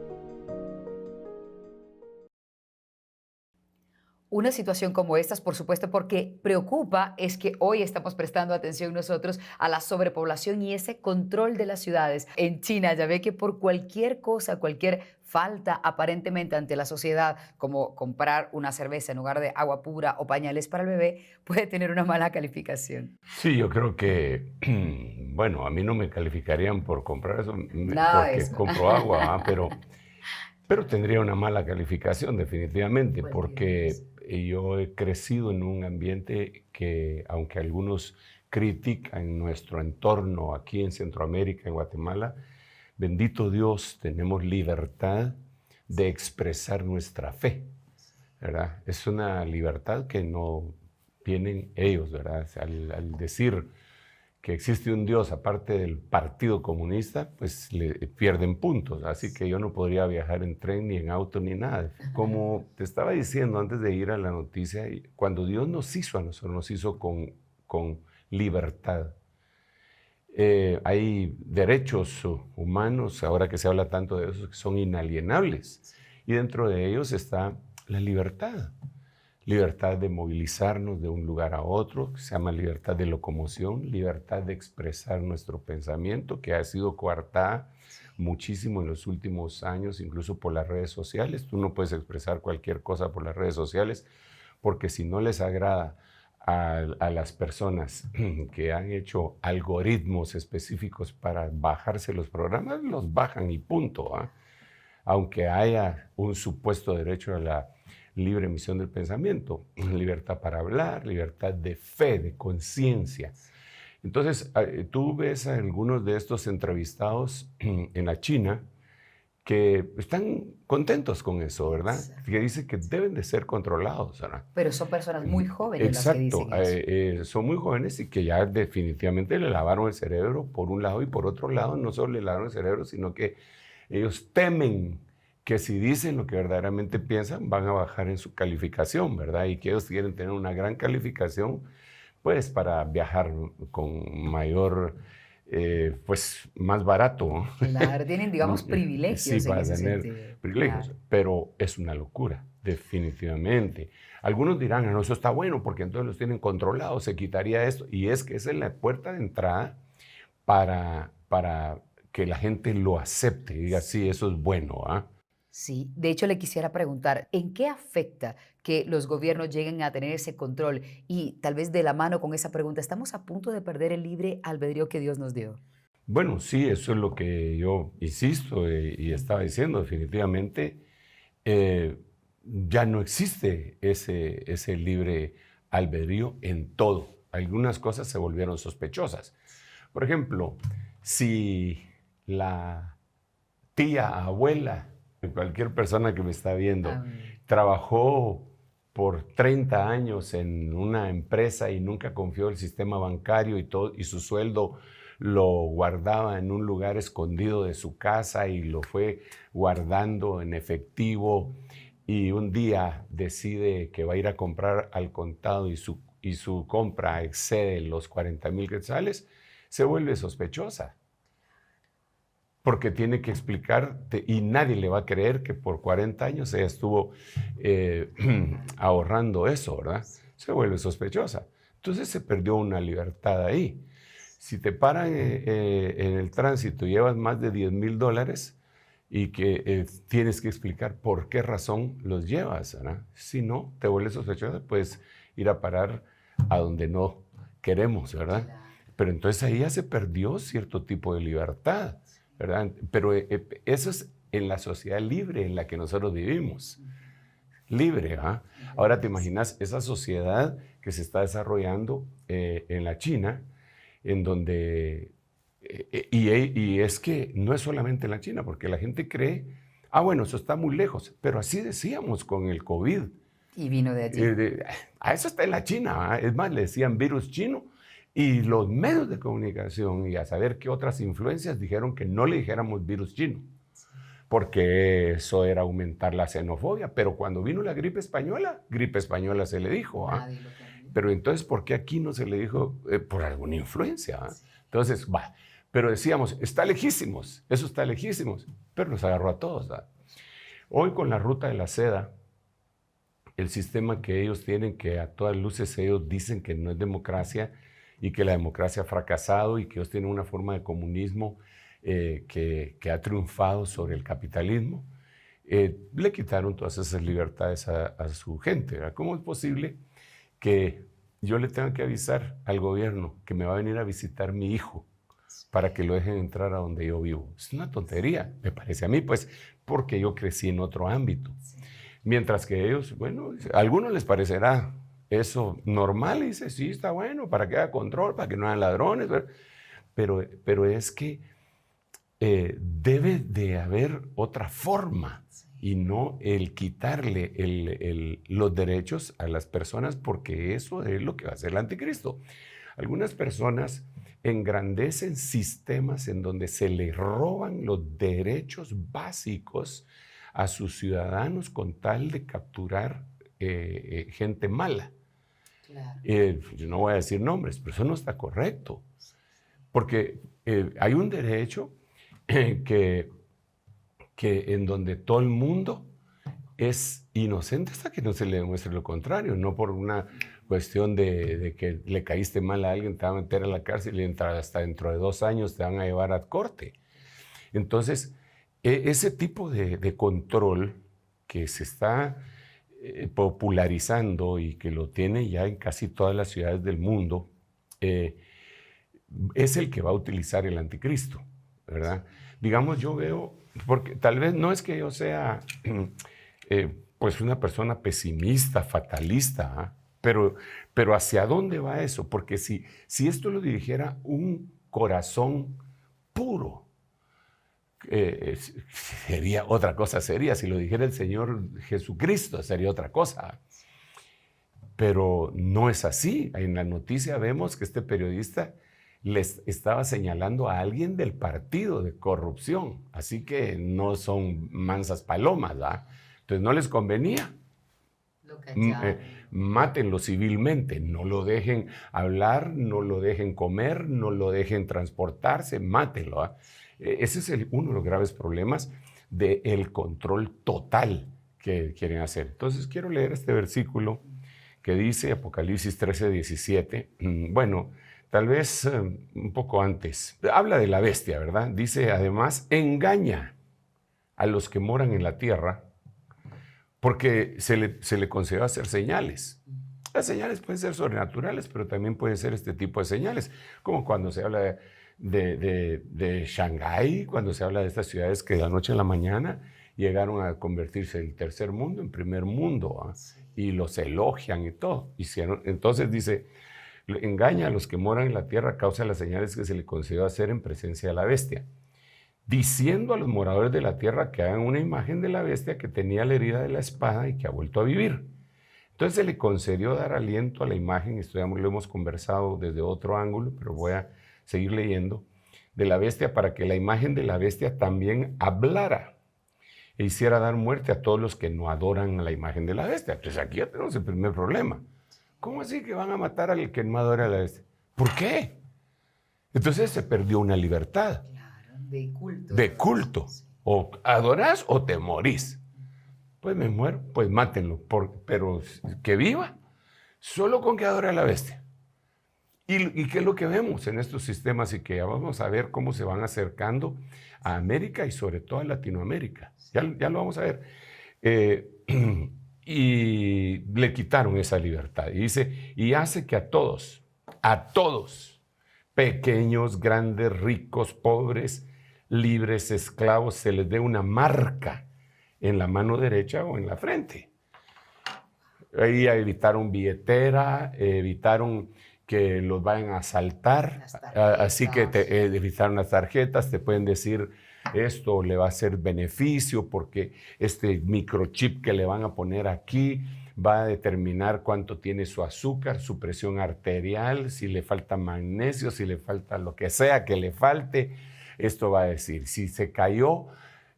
S3: Una situación como estas, por supuesto, porque preocupa es que hoy estamos prestando atención nosotros a la sobrepoblación y ese control de las ciudades. En China ya ve que por cualquier cosa, cualquier falta aparentemente ante la sociedad, como comprar una cerveza en lugar de agua pura o pañales para el bebé, puede tener una mala calificación.
S4: Sí, yo creo que, bueno, a mí no me calificarían por comprar eso,
S3: Nada de
S4: porque
S3: eso.
S4: compro agua, pero tendría una mala calificación definitivamente,
S3: Cualquier
S4: porque
S3: cosa.
S4: yo he crecido en un ambiente que, aunque algunos critican nuestro entorno aquí en Centroamérica, en Guatemala, bendito Dios, tenemos libertad de expresar nuestra fe, ¿verdad? Es una libertad que no tienen ellos, ¿verdad? Al decir que existe un Dios aparte del Partido Comunista, pues le pierden puntos. Así que yo no podría viajar en tren, ni en auto, ni nada. Como te estaba diciendo antes de ir a la noticia, cuando Dios nos hizo a nosotros, nos hizo con libertad. Hay derechos humanos, ahora que se habla tanto de eso, que son inalienables. Y dentro de ellos está la libertad. Libertad de movilizarnos de un lugar a otro, que se llama libertad de locomoción, libertad de expresar nuestro pensamiento, que ha sido coartada muchísimo en los últimos años, incluso por las redes sociales. Tú no puedes expresar cualquier cosa por las redes sociales, porque si no les agrada a las personas que han hecho algoritmos específicos para bajarse los programas, los bajan y punto, ¿eh? Aunque haya un supuesto derecho a la libre emisión del pensamiento, libertad para hablar, libertad de fe, de conciencia. Entonces, tú ves a algunos de estos entrevistados en la China que están contentos con eso, ¿verdad?
S3: Exacto.
S4: Que dicen que deben de ser controlados, ¿verdad?
S3: Pero son personas muy jóvenes
S4: Exacto,
S3: las que dicen eso.
S4: son muy jóvenes y que ya definitivamente le lavaron el cerebro por un lado y por otro lado no solo le lavaron el cerebro, sino que ellos temen que si dicen lo que verdaderamente piensan, van a bajar en su calificación, ¿verdad? Y que ellos quieren tener una gran calificación, pues, para viajar con mayor, pues, más barato, ¿no?
S3: Claro, tienen, digamos, privilegios
S4: Sí,
S3: en
S4: para
S3: ese
S4: tener
S3: sentido.
S4: privilegios,
S3: Claro.
S4: pero es una locura, definitivamente. Algunos dirán, no, eso está bueno, porque entonces los tienen controlados, se quitaría esto, y es que esa es la puerta de entrada para que la gente lo acepte y diga, sí, eso es bueno, ¿ah?
S3: Sí, de hecho le quisiera preguntar, ¿en qué afecta que los gobiernos lleguen a tener ese control? Y tal vez de la mano con esa pregunta, ¿estamos a punto de perder el libre albedrío que Dios nos dio?
S4: Bueno, sí, eso es lo que yo insisto y estaba diciendo, definitivamente ya no existe ese libre albedrío en todo. Algunas cosas se volvieron sospechosas. Por ejemplo, si la tía, abuela Cualquier persona que me está viendo
S3: Amén.
S4: trabajó por 30 años en una empresa y nunca confió en el sistema bancario y todo, y su sueldo lo guardaba en un lugar escondido de su casa y lo fue guardando en efectivo, y un día decide que va a ir a comprar al contado y su compra excede los 40,000 quetzales, se vuelve sospechosa. Porque tiene que explicar, y nadie le va a creer que por 40 años ella estuvo ahorrando eso, ¿verdad? Se vuelve sospechosa. Entonces se perdió una libertad ahí. Si te paran en el tránsito y llevas más de $10,000 y que tienes que explicar por qué razón los llevas, ¿verdad? Si no, te vuelves sospechosa, puedes ir a parar a donde no queremos, ¿verdad? Pero entonces ahí ya se perdió cierto tipo de libertad, ¿verdad? Pero eso es en la sociedad libre en la que nosotros vivimos. Libre, ¿ah? Ahora te imaginas esa sociedad que se está desarrollando en la China, en donde, y es que no es solamente en la China, porque la gente cree, bueno, eso está muy lejos, pero así decíamos con el COVID.
S3: Y vino de allí.
S4: Eso está en la China, ¿ah? Es más, le decían virus chino, y los medios de comunicación y a saber qué otras influencias dijeron que no le dijéramos virus chino, porque eso era aumentar la xenofobia. Pero cuando vino la gripe española se le dijo.
S3: Nadie lo tenía.
S4: Pero entonces, ¿por qué aquí no se le dijo? Por alguna influencia. Entonces, pero decíamos, está lejísimos, eso está lejísimos, pero nos agarró a todos. Hoy con la ruta de la seda, el sistema que ellos tienen, que a todas luces ellos dicen que no es democracia, y que la democracia ha fracasado y que ellos tienen una forma de comunismo que ha triunfado sobre el capitalismo, le quitaron todas esas libertades a su gente, ¿verdad? ¿Cómo es posible que yo le tenga que avisar al gobierno que me va a venir a visitar mi hijo para que lo dejen entrar a donde yo vivo? Es una tontería, me parece a mí, pues, porque yo crecí en otro ámbito. Mientras que ellos, bueno, a algunos les parecerá eso normal, y dice, sí, está bueno, para que haya control, para que no haya ladrones, pero es que debe de haber otra forma, y no el quitarle los derechos a las personas, porque eso es lo que va a hacer el anticristo. Algunas personas engrandecen sistemas en donde se le roban los derechos básicos a sus ciudadanos con tal de capturar gente mala.
S3: Claro.
S4: Yo no voy a decir nombres, pero eso no está correcto, porque hay un derecho que en donde todo el mundo es inocente hasta que no se le demuestre lo contrario, no por una cuestión de que le caíste mal a alguien, te van a meter a la cárcel y hasta dentro de 2 años te van a llevar a corte. Entonces, ese tipo de control que se está popularizando y que lo tiene ya en casi todas las ciudades del mundo, es el que va a utilizar el anticristo, ¿verdad? Digamos, yo veo, porque tal vez no es que yo sea pues una persona pesimista, fatalista, pero ¿hacia dónde va eso? Porque si esto lo dirigiera un corazón puro, sería otra cosa, si lo dijera el Señor Jesucristo, sería otra cosa. Pero no es así. En la noticia vemos que este periodista les estaba señalando a alguien del partido de corrupción, así que no son mansas palomas, ¿verdad? Entonces no les convenía. Mátenlo civilmente, no lo dejen hablar, no lo dejen comer, no lo dejen transportarse, mátenlo, ¿verdad? Ese es uno de los graves problemas del control total que quieren hacer. Entonces quiero leer este versículo que dice Apocalipsis 13:17. Bueno, tal vez un poco antes. Habla de la bestia, ¿verdad? Dice además, engaña a los que moran en la tierra porque se le concedió hacer señales. Las señales pueden ser sobrenaturales, pero también pueden ser este tipo de señales, como cuando se habla de Shanghái, cuando se habla de estas ciudades que de la noche a la mañana llegaron a convertirse del tercer mundo en primer mundo, y los elogian y todo. Entonces dice, engaña a los que moran en la tierra a causa de las señales que se le concedió hacer en presencia de la bestia. diciendo a los moradores de la tierra que hagan una imagen de la bestia que tenía la herida de la espada y que ha vuelto a vivir. Entonces se le concedió dar aliento a la imagen, esto ya lo hemos conversado desde otro ángulo, pero voy a seguir leyendo, de la bestia para que la imagen de la bestia también hablara e hiciera dar muerte a todos los que no adoran a la imagen de la bestia. Entonces aquí ya tenemos el primer problema. ¿Cómo así que van a matar al que no adora a la bestia? ¿Por qué? Entonces se perdió una libertad.
S3: Claro, de culto.
S4: De culto. O adorás o te morís. Pues me muero, pues mátenlo. Pero que viva, solo con que adore a la bestia. ¿Y qué es lo que vemos en estos sistemas? Y que ya vamos a ver cómo se van acercando a América y sobre todo a Latinoamérica. Ya lo vamos a ver. Y le quitaron esa libertad. Y dice, y hace que a todos, pequeños, grandes, ricos, pobres, libres, esclavos, se les dé una marca en la mano derecha o en la frente. Ahí evitaron billetera, evitaron que los vayan a asaltar, así que evitaron las tarjetas, te pueden decir esto le va a hacer beneficio porque este microchip que le van a poner aquí va a determinar cuánto tiene su azúcar, su presión arterial, si le falta magnesio, si le falta lo que sea que le falte, esto va a decir, si se cayó,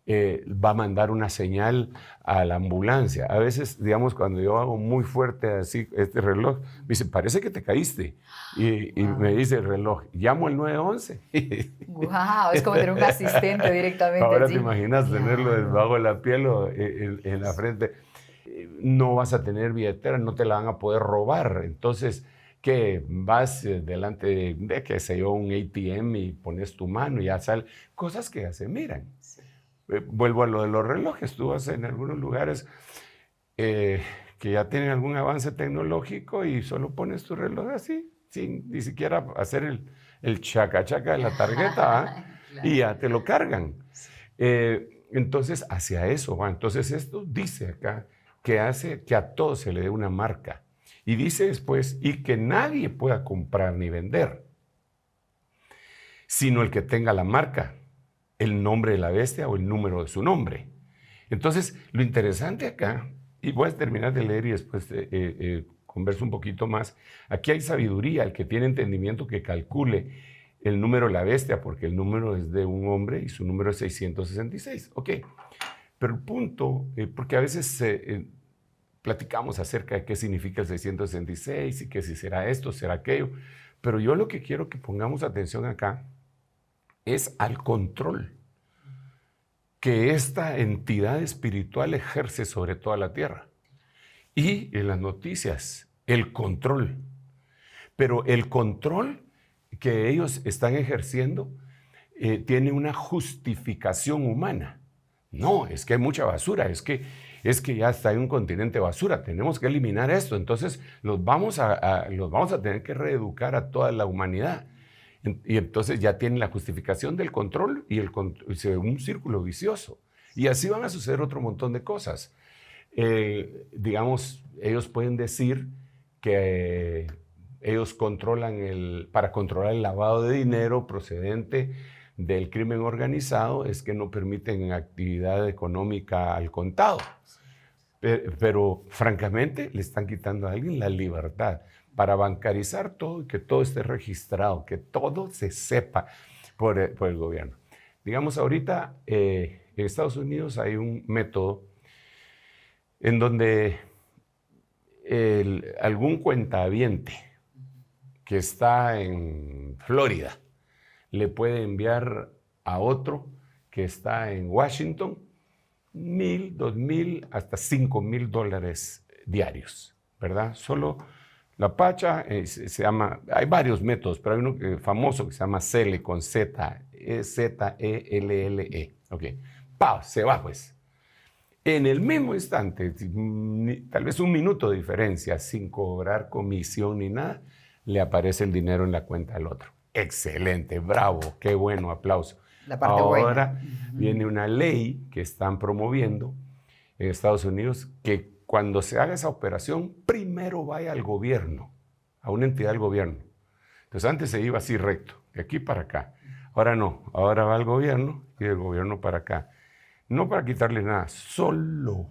S4: va a mandar una señal a la ambulancia. A veces, digamos, cuando yo hago muy fuerte así este reloj, me dice, parece que te caíste. Y me dice el reloj, llamo al 911.
S3: ¡Wow! Es como tener un asistente directamente.
S4: Ahora
S3: ¿sí?
S4: te imaginas tenerlo debajo de la piel o en la frente. No vas a tener billetera, no te la van a poder robar. Entonces, que vas delante de, qué sé yo, un ATM y pones tu mano y ya sale. Cosas que ya se miran. Sí. Vuelvo a lo de los relojes. Tú vas en algunos lugares que ya tienen algún avance tecnológico y solo pones tu reloj así, sin ni siquiera hacer el chaca-chaca de la tarjeta, claro. Y ya te lo cargan. Sí. Entonces, hacia eso va. Entonces, esto dice acá que hace que a todos se le dé una marca. Y dice después, y que nadie pueda comprar ni vender, sino el que tenga la marca, el nombre de la bestia o el número de su nombre. Entonces, lo interesante acá, y voy a terminar de leer y después converso un poquito más, aquí hay sabiduría, el que tiene entendimiento que calcule el número de la bestia, porque el número es de un hombre y su número es 666. Ok, pero el punto, porque a veces platicamos acerca de qué significa el 666 y que si será esto, será aquello, pero yo lo que quiero que pongamos atención acá es al control que esta entidad espiritual ejerce sobre toda la tierra. Y en las noticias, el control. Pero el control que ellos están ejerciendo tiene una justificación humana. No, es que hay mucha basura, es que ya está en un continente basura, tenemos que eliminar esto, entonces los vamos a tener que reeducar a toda la humanidad. Y entonces ya tienen la justificación del control y un círculo vicioso. Y así van a suceder otro montón de cosas. Digamos, ellos pueden decir que ellos para controlar el lavado de dinero procedente del crimen organizado, es que no permiten actividad económica al contado. Pero francamente le están quitando a alguien la libertad para bancarizar todo y que todo esté registrado, que todo se sepa por el gobierno. Digamos, ahorita en Estados Unidos hay un método en donde algún cuentaviente que está en Florida le puede enviar a otro que está en Washington $1,000, $2,000, hasta $5,000 diarios, ¿verdad? Solo la pacha se llama, hay varios métodos, pero hay uno famoso que se llama Zelle con Z, Z-E-L-L-E. Ok, ¡pau! Se va pues. En el mismo instante, tal vez un minuto de diferencia, sin cobrar comisión ni nada, le aparece el dinero en la cuenta del otro. Excelente, bravo, qué bueno, aplauso.
S3: La parte
S4: Ahora
S3: buena.
S4: Viene una ley que están promoviendo en Estados Unidos que cuando se haga esa operación, primero vaya al gobierno, a una entidad del gobierno. Entonces antes se iba así recto, de aquí para acá. Ahora no, ahora va al gobierno y del gobierno para acá, no para quitarle nada, solo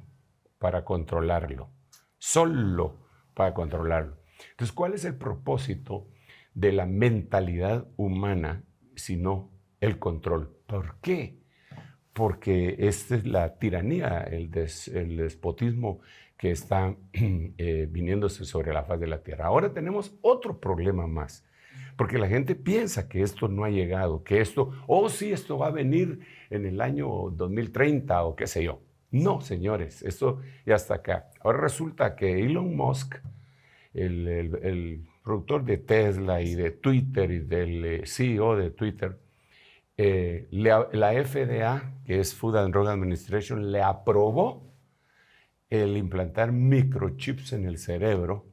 S4: para controlarlo, solo para controlarlo. Entonces, ¿cuál es el propósito de la mentalidad humana sino el control? ¿Por qué? Porque esta es la tiranía, el despotismo que está viniéndose sobre la faz de la tierra. Ahora tenemos otro problema más, porque la gente piensa que esto no ha llegado, que esto, sí, esto va a venir en el año 2030 o qué sé yo. No, señores, esto ya está acá. Ahora resulta que Elon Musk, el productor de Tesla y de Twitter y del CEO de Twitter, la FDA, que es Food and Drug Administration, le aprobó el implantar microchips en el cerebro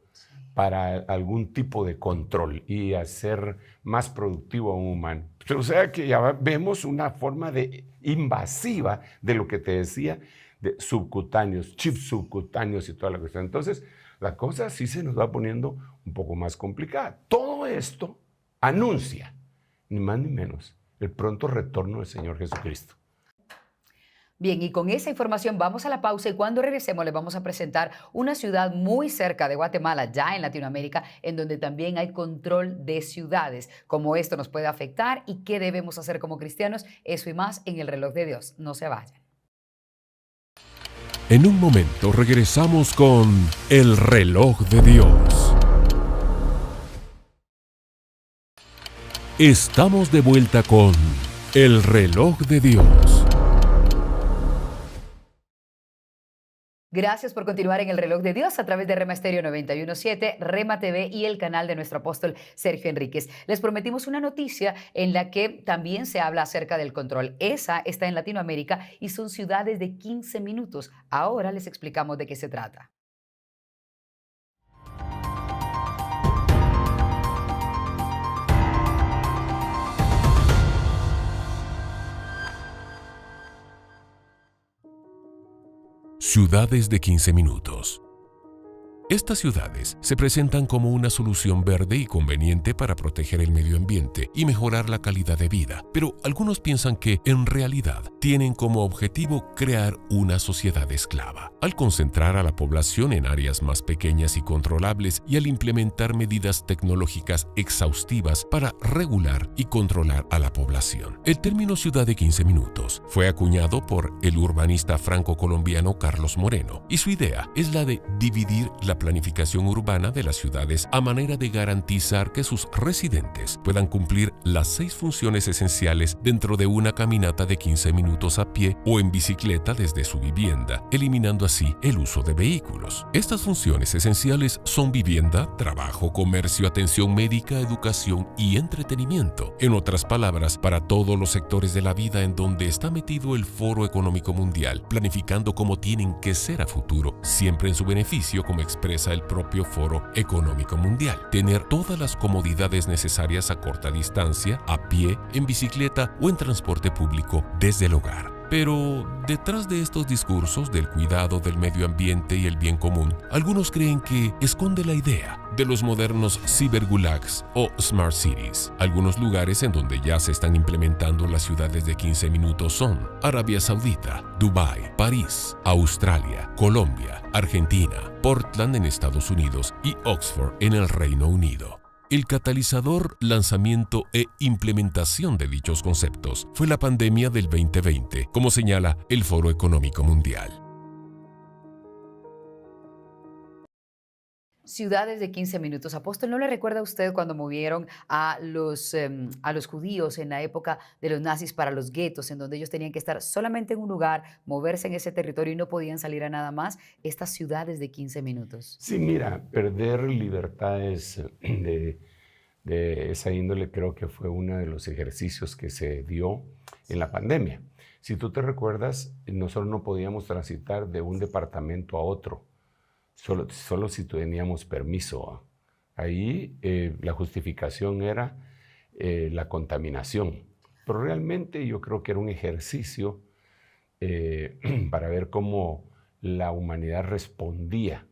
S4: para algún tipo de control y hacer más productivo a un humano. O sea que ya vemos una forma invasiva de lo que te decía, de subcutáneos, chips subcutáneos y toda la cuestión. Entonces, la cosa sí se nos va poniendo un poco más complicada. Todo esto anuncia, ni más ni menos, el pronto retorno del Señor Jesucristo.
S3: Bien, y con esa información vamos a la pausa y cuando regresemos les vamos a presentar una ciudad muy cerca de Guatemala, ya en Latinoamérica, en donde también hay control de ciudades, cómo esto nos puede afectar y qué debemos hacer como cristianos, eso y más en el reloj de Dios. No se vayan.
S5: En un momento regresamos con el reloj de Dios. Estamos de vuelta con el reloj de Dios.
S3: Gracias por continuar en el reloj de Dios a través de Rema Estéreo 91.7, Rema TV y el canal de nuestro apóstol Sergio Enríquez. Les prometimos una noticia en la que también se habla acerca del control. Esa está en Latinoamérica y son ciudades de 15 minutos. Ahora les explicamos de qué se trata.
S5: Ciudades de 15 minutos. Estas ciudades se presentan como una solución verde y conveniente para proteger el medio ambiente y mejorar la calidad de vida, pero algunos piensan que, en realidad, tienen como objetivo crear una sociedad esclava. Al concentrar a la población en áreas más pequeñas y controlables y al implementar medidas tecnológicas exhaustivas para regular y controlar a la población. El término ciudad de 15 minutos fue acuñado por el urbanista franco-colombiano Carlos Moreno, y su idea es la de dividir la planificación urbana de las ciudades a manera de garantizar que sus residentes puedan cumplir las 6 funciones esenciales dentro de una caminata de 15 minutos a pie o en bicicleta desde su vivienda, eliminando así el uso de vehículos. Estas funciones esenciales son vivienda, trabajo, comercio, atención médica, educación y entretenimiento. En otras palabras, para todos los sectores de la vida en donde está metido el Foro Económico Mundial, planificando cómo tienen que ser a futuro, siempre en su beneficio, como expresa el propio Foro Económico Mundial. Tener todas las comodidades necesarias a corta distancia, a pie, en bicicleta o en transporte público desde el hogar. Pero detrás de estos discursos del cuidado del medio ambiente y el bien común, algunos creen que esconde la idea de los modernos cibergulags o smart cities. Algunos lugares en donde ya se están implementando las ciudades de 15 minutos son Arabia Saudita, Dubái, París, Australia, Colombia, Argentina, Portland en Estados Unidos y Oxford en el Reino Unido. El catalizador, lanzamiento e implementación de dichos conceptos fue la pandemia del 2020, como señala el Foro Económico Mundial.
S3: Ciudades de 15 minutos. Apóstol, ¿no le recuerda a usted cuando movieron a los judíos en la época de los nazis para los guetos, en donde ellos tenían que estar solamente en un lugar, moverse en ese territorio y no podían salir a nada más? Estas ciudades de 15 minutos.
S4: Sí, mira, perder libertades de esa índole creo que fue uno de los ejercicios que se dio en la pandemia. Si tú te recuerdas, nosotros no podíamos transitar de un departamento a otro. Solo si teníamos permiso. Ahí la justificación era la contaminación. Pero realmente yo creo que era un ejercicio para ver cómo la humanidad respondía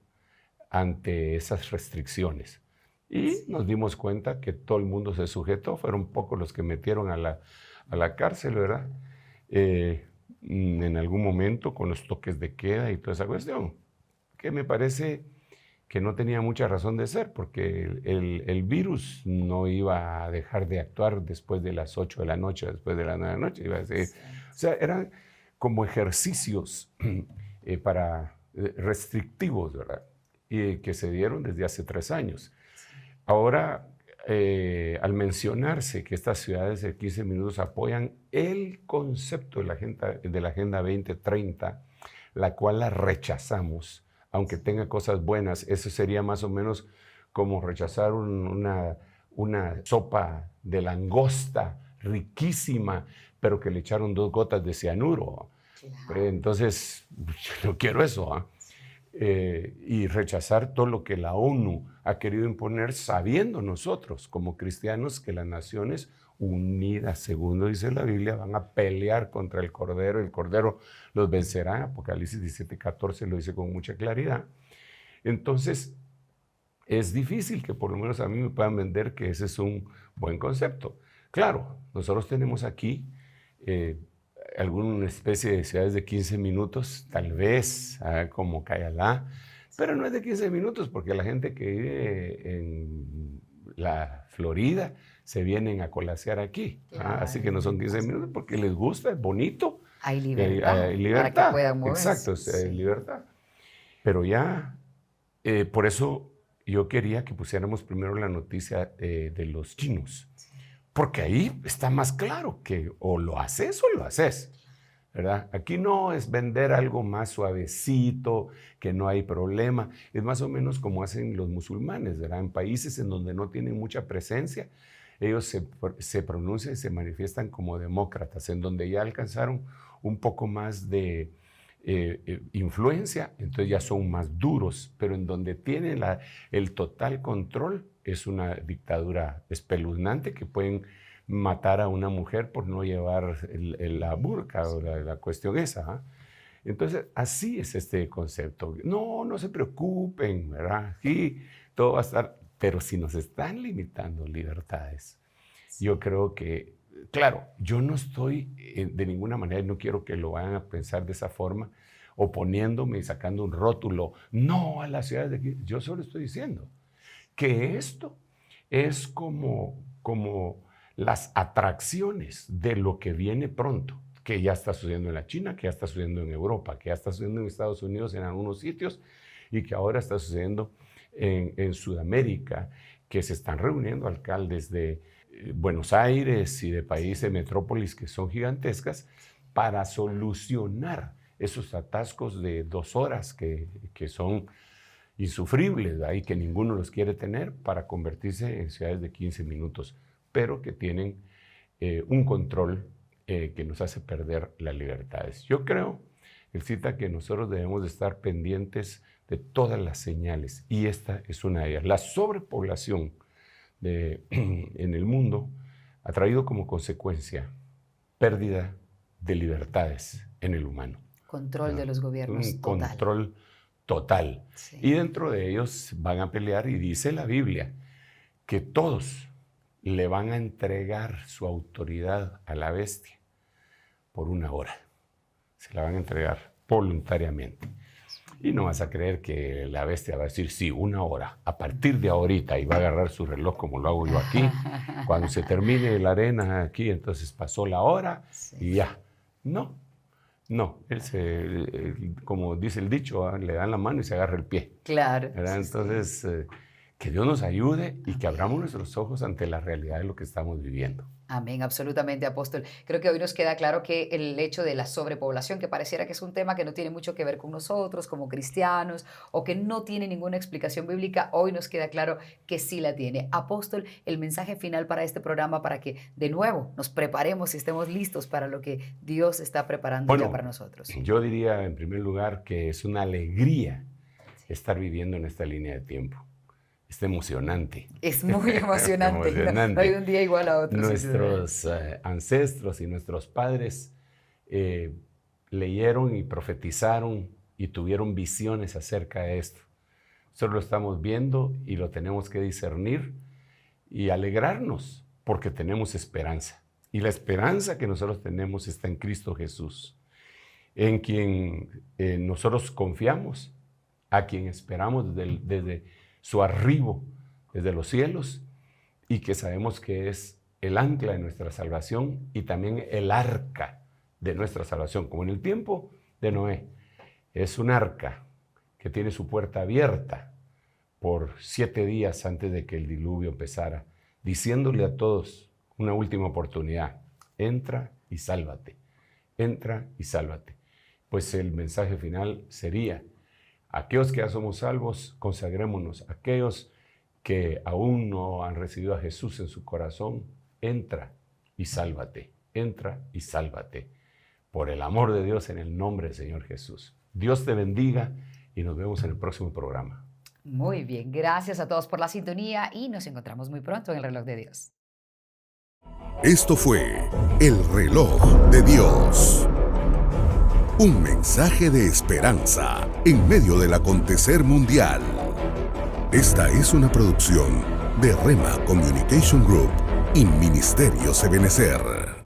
S4: ante esas restricciones. Y nos dimos cuenta que todo el mundo se sujetó. Fueron pocos los que metieron a la cárcel, ¿verdad? en algún momento con los toques de queda y toda esa cuestión, que me parece que no tenía mucha razón de ser, porque el virus no iba a dejar de actuar después de las 8 de la noche, después de las 9 de la noche. Iba a decir, o sea, eran como ejercicios restrictivos, ¿verdad? Y que se dieron desde hace 3 años. Ahora, al mencionarse que estas ciudades de 15 minutos apoyan el concepto de la Agenda 2030, la cual la rechazamos, aunque tenga cosas buenas, eso sería más o menos como rechazar una sopa de langosta riquísima, pero que le echaron 2 gotas de cianuro. Claro. Entonces, yo no quiero eso. Y rechazar todo lo que la ONU ha querido imponer, sabiendo nosotros como cristianos que las naciones unidas, según dice la Biblia, van a pelear contra el Cordero los vencerá. Apocalipsis 17:14 lo dice con mucha claridad. Entonces, es difícil que por lo menos a mí me puedan vender que ese es un buen concepto. Claro, nosotros tenemos aquí alguna especie de ciudades de 15 minutos, tal vez, como Cayalá, pero no es de 15 minutos, porque la gente que vive en la Florida se vienen a colasear aquí. Claro. Así que no son 15 minutos porque les gusta, es bonito.
S3: Hay libertad.
S4: Hay libertad.
S3: Para que puedan moverse.
S4: Exacto, sí. Hay libertad. Pero ya, por eso yo quería que pusiéramos primero la noticia de los chinos. Porque ahí está más claro que o lo haces o lo haces, ¿verdad? Aquí no es vender algo más suavecito, que no hay problema. Es más o menos como hacen los musulmanes, ¿verdad? En países en donde no tienen mucha presencia, ellos se pronuncian y se manifiestan como demócratas. En donde ya alcanzaron un poco más de influencia, entonces ya son más duros. Pero en donde tienen el total control, es una dictadura espeluznante que pueden matar a una mujer por no llevar la burka o la cuestión esa. Entonces, así es este concepto. No se preocupen, ¿verdad? Aquí todo va a estar... Pero si nos están limitando libertades, yo creo que, claro, yo no estoy de ninguna manera, no quiero que lo vayan a pensar de esa forma, oponiéndome y sacando un rótulo, no a las ciudades de aquí. Yo solo estoy diciendo que esto es como las atracciones de lo que viene pronto, que ya está sucediendo en la China, que ya está sucediendo en Europa, que ya está sucediendo en Estados Unidos en algunos sitios y que ahora está sucediendo en Sudamérica, que se están reuniendo alcaldes de Buenos Aires y de países, de metrópolis que son gigantescas, para solucionar esos atascos de 2 horas que son insufribles, y que ninguno los quiere tener, para convertirse en ciudades de 15 minutos, pero que tienen un control que nos hace perder las libertades. Yo creo, Elcita, que nosotros debemos de estar pendientes de todas las señales, y esta es una de ellas. La sobrepoblación en el mundo ha traído como consecuencia pérdida de libertades en el humano.
S3: Control de los gobiernos
S4: un
S3: total.
S4: Control total. Sí. Y dentro de ellos van a pelear, y dice la Biblia que todos le van a entregar su autoridad a la bestia por 1 hora. Se la van a entregar voluntariamente. Y no vas a creer que la bestia va a decir, sí, 1 hora, a partir de ahorita, y va a agarrar su reloj como lo hago yo aquí. Cuando se termine la arena aquí, entonces pasó la hora, sí, y ya. No, él como dice el dicho, le dan la mano y se agarra el pie.
S3: Claro.
S4: ¿Verdad? Entonces, que Dios nos ayude y que abramos nuestros ojos ante la realidad de lo que estamos viviendo.
S3: Amén, absolutamente, apóstol. Creo que hoy nos queda claro que el hecho de la sobrepoblación, que pareciera que es un tema que no tiene mucho que ver con nosotros como cristianos, o que no tiene ninguna explicación bíblica, hoy nos queda claro que sí la tiene. Apóstol, el mensaje final para este programa, para que de nuevo nos preparemos y estemos listos para lo que Dios está preparando ya para nosotros.
S4: Yo diría en primer lugar que es una alegría estar viviendo en esta línea de tiempo. Es emocionante.
S3: Es muy emocionante.
S4: Emocionante.
S3: No hay un día igual a otro.
S4: Nuestros ancestros y nuestros padres leyeron y profetizaron y tuvieron visiones acerca de esto. Nosotros lo estamos viendo y lo tenemos que discernir y alegrarnos porque tenemos esperanza. Y la esperanza que nosotros tenemos está en Cristo Jesús, en quien nosotros confiamos, a quien esperamos desde su arribo, desde los cielos, y que sabemos que es el ancla de nuestra salvación y también el arca de nuestra salvación, como en el tiempo de Noé. Es un arca que tiene su puerta abierta por 7 días antes de que el diluvio empezara, diciéndole a todos una última oportunidad: entra y sálvate, entra y sálvate. Pues el mensaje final sería: aquellos que ya somos salvos, consagrémonos. Aquellos que aún no han recibido a Jesús en su corazón, entra y sálvate, entra y sálvate. Por el amor de Dios, en el nombre del Señor Jesús. Dios te bendiga y nos vemos en el próximo programa.
S3: Muy bien, gracias a todos por la sintonía y nos encontramos muy pronto en el Reloj de Dios.
S1: Esto fue El Reloj de Dios. Un mensaje de esperanza en medio del acontecer mundial. Esta es una producción de Rema Communication Group y Ministerios Ebenecer.